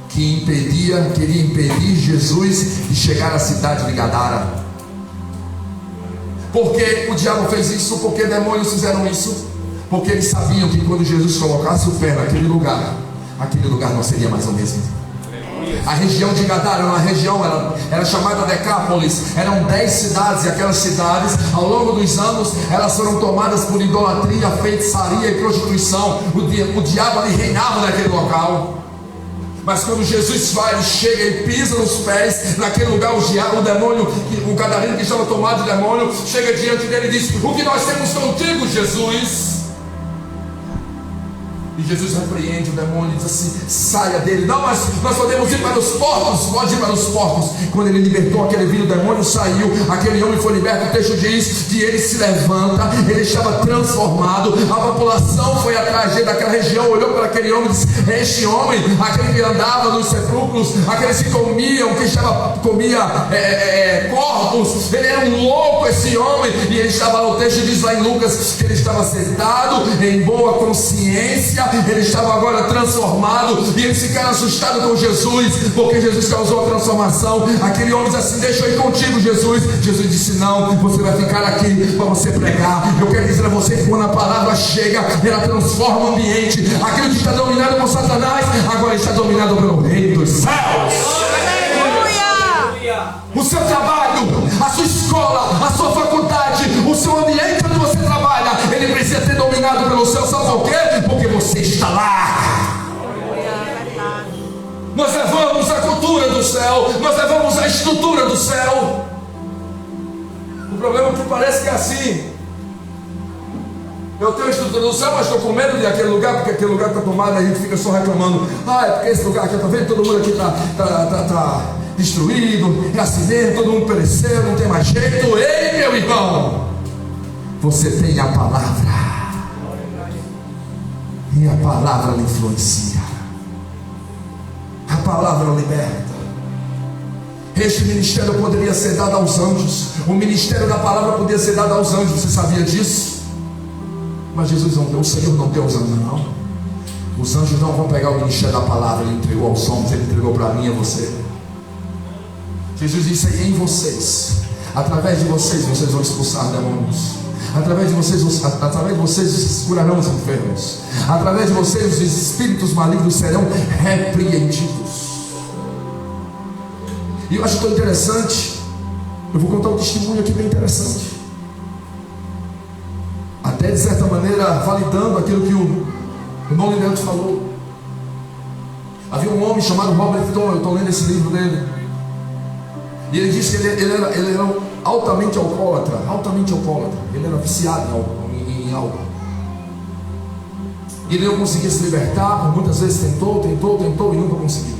Speaker 4: que queria impedir Jesus de chegar à cidade de Gadara. Por que o diabo fez isso? Por que demônios fizeram isso? Porque eles sabiam que quando Jesus colocasse o pé naquele lugar, aquele lugar não seria mais o mesmo. A região de Gadara era uma região, era chamada Decápolis. Eram 10 cidades, e aquelas cidades, ao longo dos anos, elas foram tomadas por idolatria, feitiçaria e prostituição. O diabo ali reinava naquele local. Mas quando Jesus vai, ele chega e pisa nos pés, naquele lugar o demônio, o gadareno que estava tomado de demônio, chega diante dele e diz: o que nós temos contigo, Jesus? E Jesus repreende o demônio e diz assim: saia dele. Não, mas nós podemos ir para os porcos. Pode ir para os porcos. Quando ele libertou aquele vinho, o demônio saiu, aquele homem foi liberto. O texto diz que ele se levanta, ele estava transformado. A população foi atrás dele daquela região, olhou para aquele homem e disse: este homem, aquele que andava nos sepulcros, aqueles que comia corpos, ele era um louco, esse homem. E ele estava lá, o texto diz lá em Lucas que ele estava sentado em boa consciência. Ele estava agora transformado, e eles ficaram assustados com Jesus, porque Jesus causou a transformação. Aquele homem disse assim: deixa eu ir contigo, Jesus. Jesus disse: não, você vai ficar aqui para você pregar. Eu quero dizer a você que quando a palavra chega, ela transforma o ambiente. Aquilo que está dominado por Satanás, agora está dominado pelo Reino dos Céus. O seu trabalho, a sua escola, a sua faculdade, o seu ambiente onde você trabalha, ele precisa ser dominado pelo céu. Sabe por quê? Porque você está lá. Nós levamos a cultura do céu, nós levamos a estrutura do céu. O problema é que parece que é assim: eu tenho a estrutura do céu, mas estou com medo de aquele lugar, porque aquele lugar está tomado, a gente fica só reclamando. É porque esse lugar aqui, está vendo? Todo mundo aqui está destruído, é assim mesmo, todo mundo pereceu, não tem mais jeito. Ei, meu irmão, você tem a palavra, e a palavra lhe influencia, a palavra liberta. Este ministério poderia ser dado aos anjos, o ministério da palavra poderia ser dado aos anjos, você sabia disso? Mas Jesus não deu, o Senhor não deu aos anjos, não. Os anjos não vão pegar o ministério da palavra. Ele entregou aos homens, ele entregou para mim e a você. Jesus disse: em vocês, através de vocês vão expulsar demônios, através de vocês curarão os enfermos, através de vocês os espíritos malignos serão repreendidos. E eu acho tão interessante, eu vou contar um testemunho aqui bem interessante, até de certa maneira validando aquilo que o irmão Leandro falou. Havia um homem chamado Robert Tom, eu estou lendo esse livro dele, e ele disse que ele era altamente alcoólatra, ele era viciado em álcool, e ele não conseguia se libertar, por muitas vezes tentou e nunca conseguiu.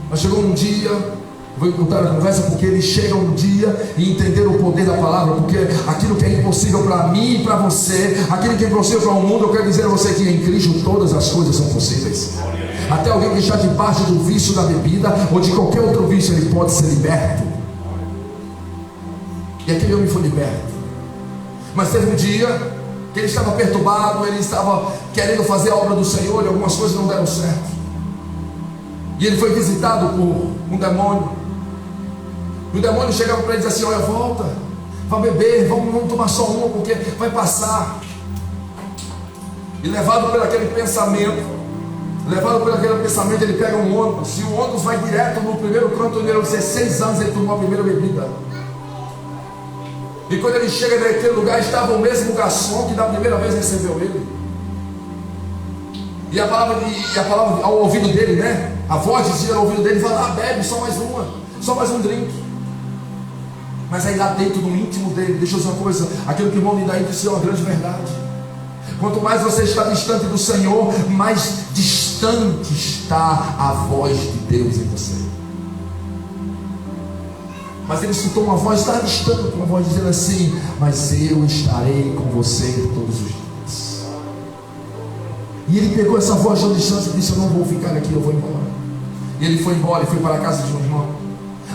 Speaker 4: Mas chegou um dia, vou contar a conversa, porque ele chega um dia e entender o poder da palavra, porque aquilo que é impossível para mim e para você, aquilo que é impossível para o mundo, eu quero dizer a você que em Cristo todas as coisas são possíveis. Até alguém que está debaixo do vício da bebida ou de qualquer outro vício, ele pode ser liberto. E aquele homem foi liberto. Mas teve um dia que ele estava perturbado, ele estava querendo fazer a obra do Senhor e algumas coisas não deram certo. E ele foi visitado por um demônio. E o demônio chegava para ele e dizia assim: olha, volta, vai beber, vamos tomar só uma, porque vai passar. E levado por aquele pensamento, ele pega um ônibus, e o ônibus vai direto no primeiro canto, onde ele, aos 16 anos, ele tomou a primeira bebida. E quando ele chega naquele lugar, estava o mesmo garçom que da primeira vez recebeu ele. E a palavra ao ouvido dele, né? A voz dizia ao ouvido dele: vai lá, bebe, só mais um drink. Mas aí lá dentro, no íntimo dele, deixa eu dizer uma coisa, aquilo que o irmão Lindaí disse é uma grande verdade. Quanto mais você está distante do Senhor, mais distante está a voz de Deus em você. Mas ele escutou uma voz, estava distante, uma voz dizendo assim: mas eu estarei com você todos os dias. E ele pegou essa voz de distância e disse: eu não vou ficar aqui, eu vou embora. E ele foi embora, ele foi para a casa de um irmão.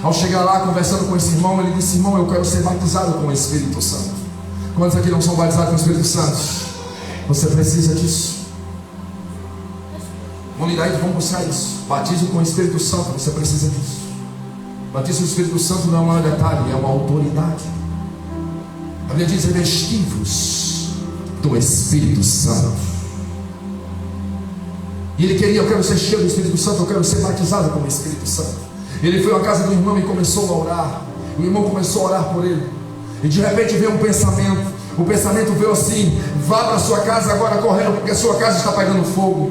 Speaker 4: Ao chegar lá, conversando com esse irmão, ele disse: irmão, eu quero ser batizado com o Espírito Santo. Quantos aqui não são batizados com o Espírito Santo? Você precisa disso. Vamos ligar e vamos buscar isso. Batismo com o Espírito Santo, você precisa disso. Batismo com o Espírito Santo não é um detalhe, é uma autoridade. A Bíblia diz: revestivos do Espírito Santo. E ele queria: eu quero ser cheio do Espírito Santo, eu quero ser batizado com o Espírito Santo. Ele foi à casa do irmão e começou a orar. O irmão começou a orar por ele. E de repente veio um pensamento. O pensamento veio assim: vá para a sua casa agora correndo, porque a sua casa está pegando fogo.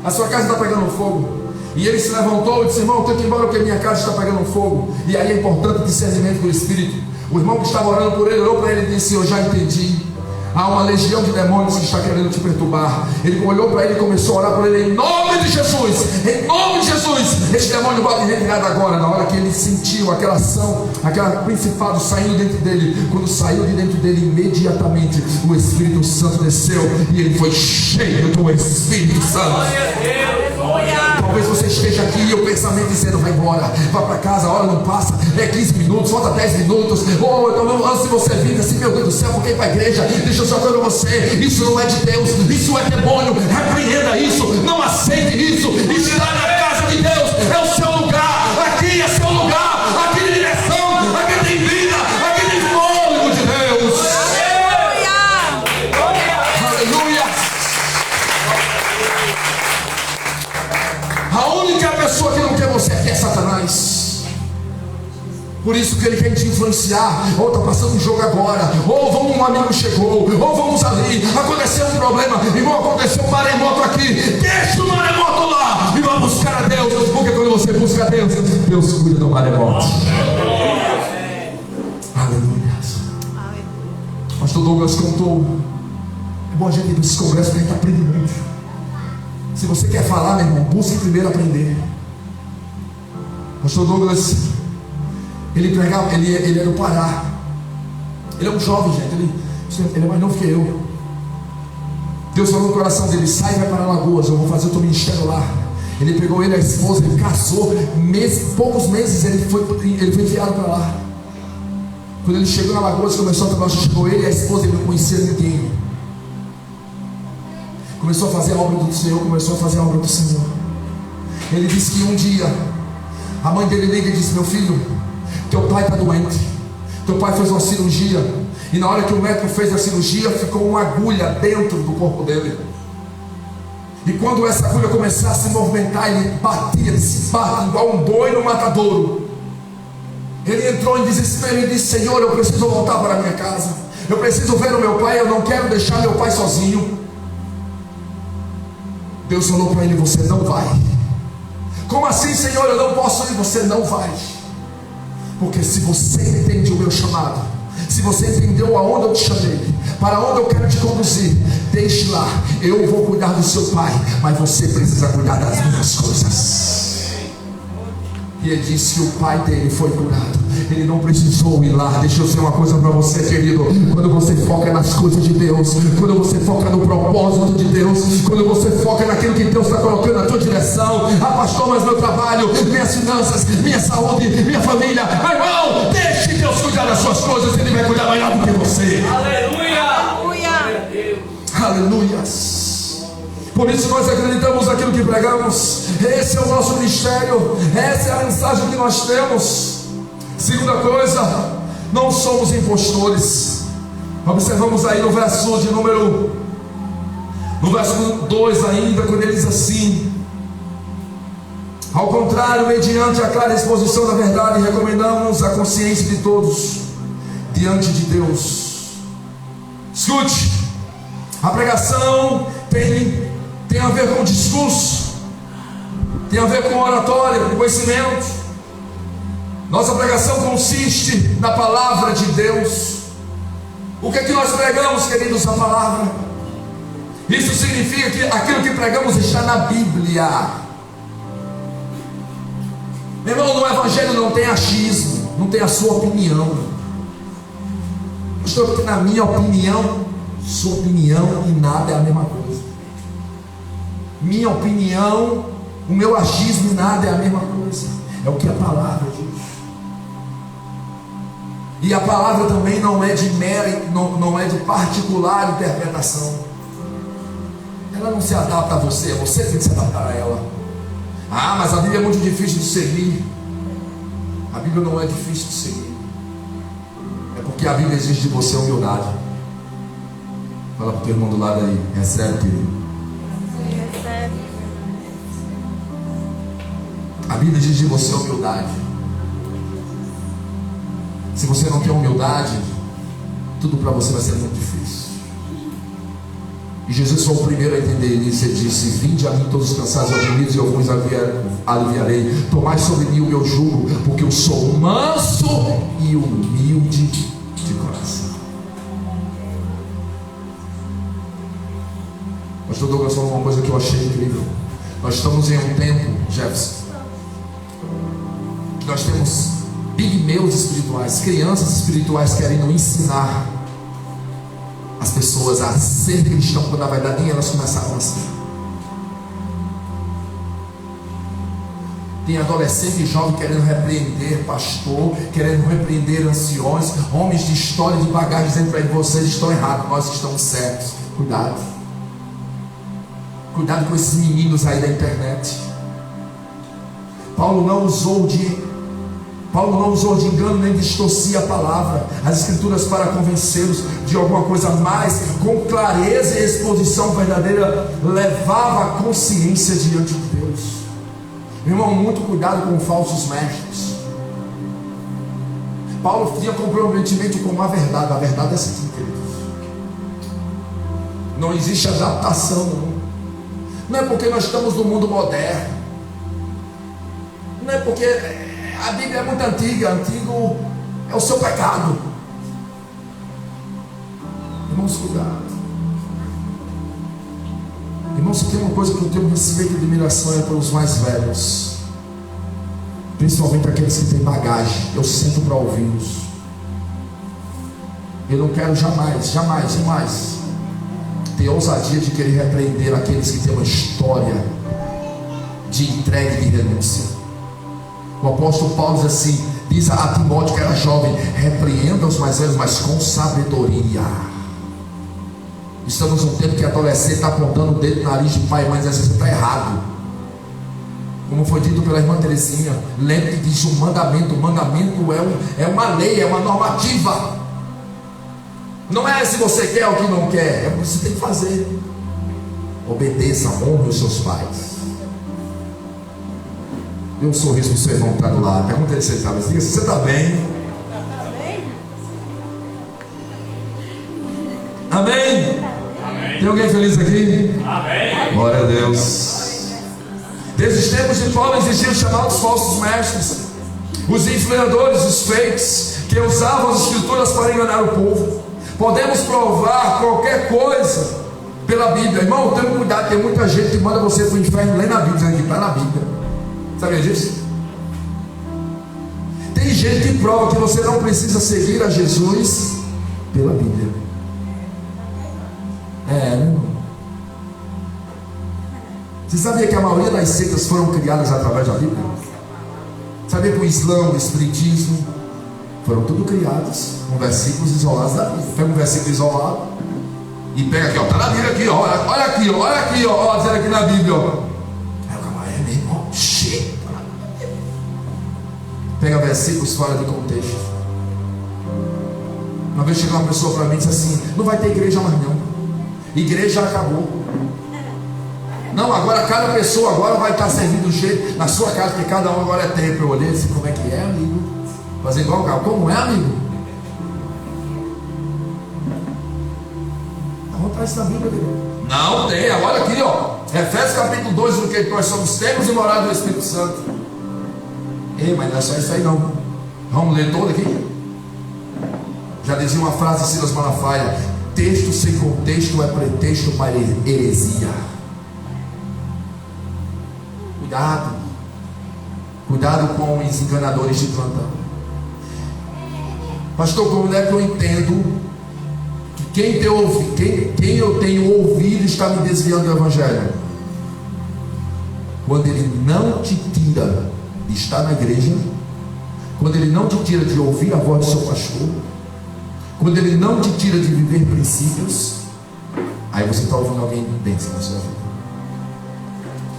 Speaker 4: A sua casa está pegando fogo. E ele se levantou e disse: irmão, eu tenho que ir embora porque minha casa está pegando fogo. E aí é importante o discernimento do Espírito. O irmão que estava orando por ele olhou para ele e disse: eu já entendi. Há uma legião de demônios que está querendo te perturbar. Ele olhou para ele e começou a orar por ele: em nome de Jesus, em nome de Jesus, esse demônio vai em retirada agora. Na hora que ele sentiu aquela ação, aquele principado saindo dentro dele, quando saiu de dentro dele, imediatamente o Espírito Santo desceu e ele foi cheio do Espírito Santo. Talvez você esteja aqui e o pensamento dizendo: vai embora, vai para casa, a hora não passa, é 15 minutos, falta 10 minutos. Ou então, antes de você vir assim: meu Deus do céu, porque ir para a igreja? Deixa eu só falar para você: isso não é de Deus, isso é demônio. Repreenda isso, não aceite isso. Estar na casa de Deus é o seu lugar, aqui é seu lugar, aqui tem direção, aqui tem vida, aqui tem fôlego de Deus. Aleluia. A única pessoa que não quer você aqui é Satanás. Por isso que ele quer te influenciar. Ou está passando um jogo agora, ou um amigo chegou, ou vamos ali, aconteceu um problema, irmão, aconteceu um maremoto aqui, deixa o maremoto lá e vai buscar a Deus. Porque quando você busca a Deus, Deus cuida do maremoto. Aleluia. Pastor Douglas contou. É bom a gente ir para esse congresso para a gente aprender muito. Se você quer falar, meu irmão, busque primeiro aprender. Pastor Douglas, ele pregava, ele é do Pará. Ele é um jovem, gente. Ele é mais novo que eu. Deus falou no coração dele: sai e vai para Alagoas, eu vou fazer o teu ministério lá. Ele pegou ele, a esposa, ele casou. Poucos meses ele foi enviado para lá. Quando ele chegou em Alagoas, começou a trabalhar, chegou ele e a esposa, ele não conhecia ninguém. Começou a fazer a obra do Senhor, Ele disse que um dia a mãe dele liga e disse: meu filho, teu pai está doente, teu pai fez uma cirurgia, e na hora que o médico fez a cirurgia, ficou uma agulha dentro do corpo dele, e quando essa agulha começasse a se movimentar, ele batia, ele se bate igual um boi no matadouro. Ele entrou em desespero e disse: Senhor, eu preciso voltar para a minha casa, eu preciso ver o meu pai, eu não quero deixar meu pai sozinho. Deus falou para ele: você não vai. Como assim, Senhor? Eu não posso ir. Você não vai. Porque se você entende o meu chamado, se você entendeu aonde eu te chamei, para onde eu quero te conduzir, deixe lá. Eu vou cuidar do seu pai, mas você precisa cuidar das minhas coisas. E ele disse que o pai dele foi curado. Ele não precisou ir lá. Deixa eu dizer uma coisa para você, querido. Quando você foca nas coisas de Deus, quando você foca no propósito de Deus, quando você foca naquilo que Deus está colocando na tua direção: ah, pastor, mas meu trabalho, minhas finanças, minha saúde, minha família. Meu irmão, deixe Deus cuidar das suas coisas. Ele vai cuidar melhor do que você.
Speaker 3: Aleluia.
Speaker 4: Aleluia. Por isso nós acreditamos naquilo que pregamos. Esse é o nosso ministério, essa é a mensagem que nós temos. Segunda coisa, não somos impostores. Observamos aí no verso 2 ainda, quando ele diz assim: ao contrário, mediante a clara exposição da verdade, recomendamos a consciência de todos diante de Deus. Escute, a pregação tem a ver com discurso, tem a ver com oratória, com conhecimento. Nossa pregação consiste na palavra de Deus. O que é que nós pregamos, queridos? A palavra. Isso significa que aquilo que pregamos está na Bíblia. Meu irmão, no Evangelho não tem achismo, não tem a sua opinião. Pastor, porque na minha opinião, sua opinião e nada é a mesma coisa. Minha opinião, o meu achismo e nada é a mesma coisa. É o que a palavra diz. E a palavra também não é de não é de particular interpretação. Ela não se adapta a você, você tem que se adaptar a ela. Ah, mas a Bíblia é muito difícil de seguir. A Bíblia não é difícil de seguir. É porque a Bíblia exige de você humildade. Fala para o teu irmão do lado aí: recebe, querido. A Bíblia exige de você humildade. Se você não tem humildade, tudo para você vai ser muito difícil.
Speaker 5: E Jesus foi o primeiro a entender isso. Ele disse: vinde a mim todos os cansados e oprimidos, e eu vos aliviarei. Tomai sobre mim o meu jugo, porque eu sou manso e humilde de coração. Pastor Douglas falou uma coisa que eu achei incrível. Nós estamos em um tempo, Jefferson, que nós temos pigmeus espirituais, crianças espirituais querendo ensinar as pessoas a ser cristão, quando na verdade nem elas começaram a ser. Tem adolescente e jovem querendo repreender pastor, querendo repreender anciões, homens de história, de bagagem, dizendo para ele: vocês estão errados, nós estamos certos. Cuidado. Cuidado com esses meninos aí da internet. Paulo não usou de engano nem distorcia a palavra, as escrituras, para convencê-los de alguma coisa mais. Com clareza e exposição verdadeira, levava a consciência diante de Deus. Irmão, muito cuidado com falsos mestres. Paulo tinha comprometimento com a verdade. A verdade é assim, queridos. Não existe adaptação, não. Não é porque nós estamos no mundo moderno, não é porque a Bíblia é muito antiga. Antigo é o seu pecado. Irmãos, cuidado. Irmãos, se tem uma coisa que eu tenho respeito e admiração, é pelos mais velhos, principalmente aqueles que têm bagagem. Eu sinto para ouvi-los. Eu não quero jamais ter ousadia de querer repreender aqueles que têm uma história de entrega e de renúncia. O apóstolo Paulo diz assim, diz a Timóteo, que era jovem: repreenda os mais velhos, mas com sabedoria. Estamos num tempo que adolescente está apontando o dedo no nariz de pai e mãe, dizendo: você está errado. Como foi dito pela irmã Terezinha, lembre que diz um mandamento. O mandamento é uma lei, é uma normativa. Não é se você quer ou que não quer, é o que você tem que fazer. Obedeça, honre os seus pais. Dê um sorriso para o seu irmão que está do lado. Pergunta ele se ele está bem. Diga se você está bem. Amém? Amém. Tem alguém feliz aqui?
Speaker 3: Amém.
Speaker 5: Glória a Deus. Desde os tempos de Paulo existiam os chamados falsos mestres, os influenciadores, os fakes, que usavam as escrituras para enganar o povo. Podemos provar qualquer coisa pela Bíblia. Irmão, tenha cuidado, tem muita gente que manda você para o inferno ler na Bíblia, dizendo que está na Bíblia. Sabia disso? Tem gente que prova que você não precisa seguir a Jesus pela Bíblia. Irmão. Você sabia que a maioria das seitas foram criadas através da Bíblia? Sabia que o Islã, o Espiritismo, foram tudo criados com versículos isolados da Bíblia. Pega um versículo isolado e pega aqui, ó, está na Bíblia aqui, ó, olha aqui, ó, dizendo aqui na Bíblia, ó. Aí o camarada é mesmo, ó, pega versículos fora de contexto. Uma vez chegou uma pessoa para mim e disse assim: não vai ter igreja mais não, igreja acabou. Não, agora cada pessoa agora vai estar servindo do jeito na sua casa, porque cada um agora é templo. Eu olhei e disse: como é que é, amigo? Fazer igual o carro, como é, amigo? Vamos atrás da Bíblia, amigo. Não tem, olha aqui, ó, Efésios capítulo 2, no que nós somos templos e morados do Espírito Santo. Ei, mas não é só isso aí não. Vamos ler todo aqui? Já dizia uma frase de Silas Malafaia: texto sem contexto é pretexto para heresia. Cuidado com os enganadores de plantão. Pastor, como é que eu entendo que quem eu tenho ouvido está me desviando do Evangelho? Quando ele não te tira de estar na igreja, quando ele não te tira de ouvir a voz do seu pastor, quando ele não te tira de viver princípios, aí você está ouvindo alguém bênção na sua vida.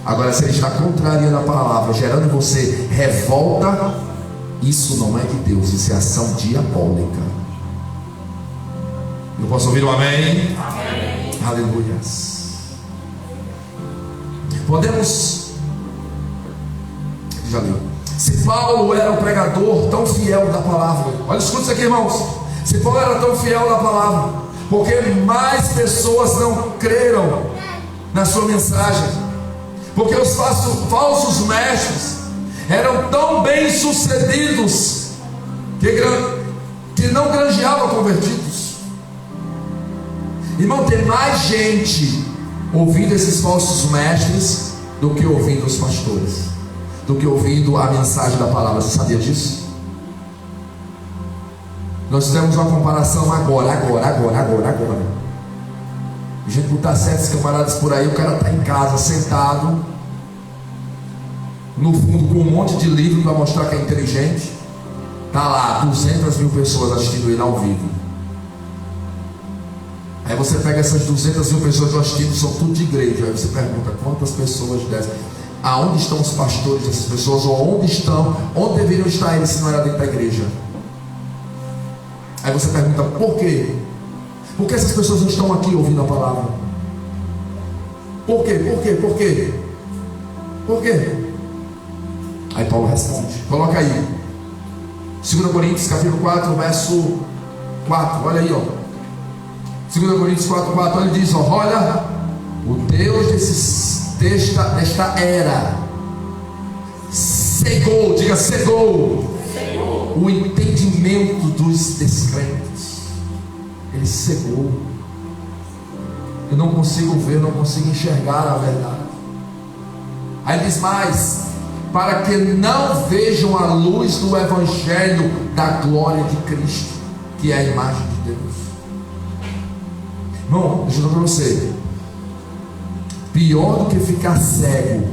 Speaker 5: Agora, se ele está contrariando a palavra, gerando em você revolta, isso não é de Deus, isso é ação diabólica. Eu posso ouvir um amém? Amém. Aleluia. Podemos, já li. Se Paulo era um pregador tão fiel da palavra, olha, escuta isso aqui, irmãos. Se Paulo era tão fiel da palavra, Porque mais pessoas não creram na sua mensagem. Porque os falsos mestres eram tão bem sucedidos que não granjeavam convertidos. Irmão, tem mais gente ouvindo esses falsos mestres do que ouvindo os pastores, do que ouvindo a mensagem da palavra. Você sabia disso? Nós temos uma comparação agora. A gente botar certos camaradas por aí, o cara está em casa, sentado, no fundo com um monte de livro para mostrar que é inteligente. Está lá, 200 mil pessoas assistindo ele ao vivo. Aí você pega essas 200 mil pessoas assistindo, são tudo de igreja. Aí você pergunta, quantas pessoas dessas? Aonde estão os pastores dessas pessoas? Ou onde deveriam estar eles se não era dentro da igreja? Aí você pergunta, por quê? Por que essas pessoas não estão aqui ouvindo a palavra? Por quê? Aí Paulo responde, coloca aí 2 Coríntios capítulo 4, verso 4, olha aí, ó. 2 Coríntios 4, olha, ele diz, ó, olha, o Deus desta era cegou, diga cegou, o entendimento dos descrentes. Ele cegou. Eu não consigo ver, não consigo enxergar a verdade. Aí diz mais, para que não vejam a luz do evangelho da glória de Cristo, que é a imagem de Deus. Irmão, deixa eu dizer para você, pior do que ficar cego,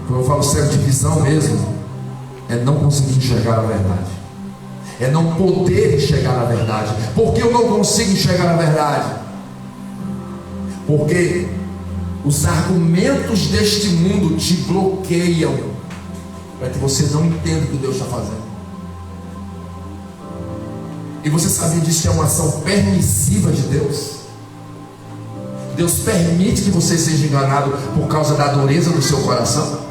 Speaker 5: quando eu falo cego de visão mesmo, é não conseguir enxergar a verdade, é não poder enxergar a verdade. Por que eu não consigo enxergar a verdade? Porque os argumentos deste mundo te bloqueiam para que você não entenda o que Deus está fazendo. E você sabia disso, que é uma ação permissiva de Deus? Deus permite que você seja enganado por causa da dureza do seu coração.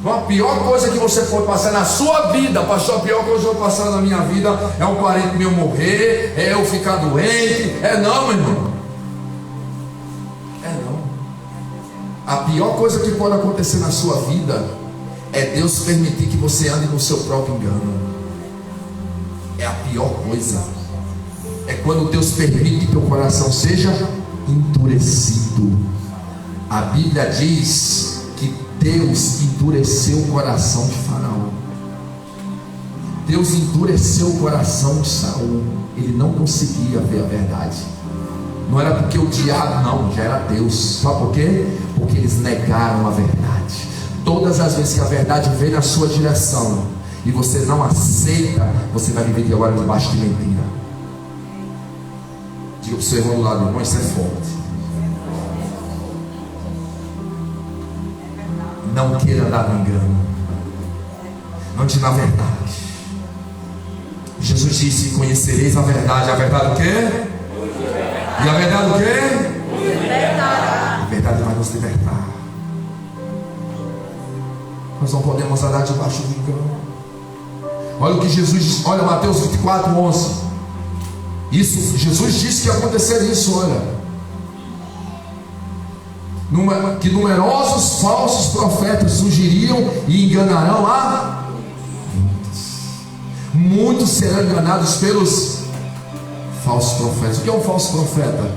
Speaker 5: A pior coisa que você pode passar na sua vida, pastor, a pior coisa que eu vou passar na minha vida é um parente meu morrer, é eu ficar doente. Não, meu irmão. Não. A pior coisa que pode acontecer na sua vida é Deus permitir que você ande no seu próprio engano. É a pior coisa. É quando Deus permite que teu coração seja endurecido. A Bíblia diz que Deus endureceu o coração de Faraó. Deus endureceu o coração de Saul. Ele não conseguia ver a verdade. Não era porque o diabo, não, já era Deus. Sabe por quê? Porque eles negaram a verdade. Todas as vezes que a verdade vem na sua direção e você não aceita, você vai viver de agora debaixo de mentira. Diga para o seu irmão do lado, irmão, isso é forte. Não queira andar no engano. Ande na verdade. Jesus disse, conhecereis a verdade. A verdade o quê? E a verdade o quê? A verdade vai nos libertar. Nós não podemos andar debaixo do engano. Olha o que Jesus disse. Olha Mateus 24, 11. Isso, Jesus disse que ia acontecer isso, olha. Que numerosos falsos profetas surgiriam e enganarão a muitos serão enganados pelos falsos profetas. O que é um falso profeta?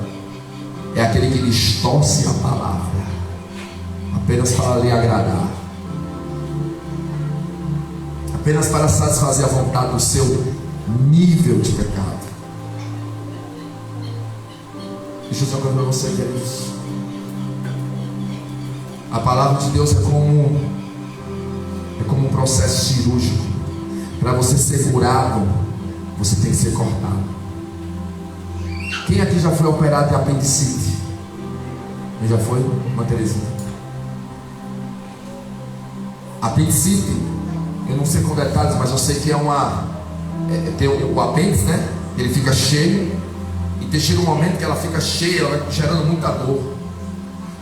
Speaker 5: É aquele que distorce a palavra apenas para lhe agradar, apenas para satisfazer a vontade do seu nível de pecado. Deixa eu só contar para você, queridos. A palavra de Deus é como um processo cirúrgico. Para você ser curado, você tem que ser cortado. Quem aqui já foi operado de apendicite? Quem já foi? Uma Terezinha. Apendicite, eu não sei com detalhes, mas eu sei que tem o apêndice, né? Ele fica cheio, e chega um momento que ela fica cheia, ela vai gerando muita dor.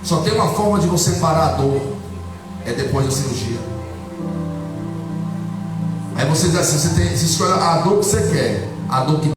Speaker 5: Só tem uma forma de você parar a dor, é depois da cirurgia. Aí você diz assim, você escolhe a dor que você quer, a dor que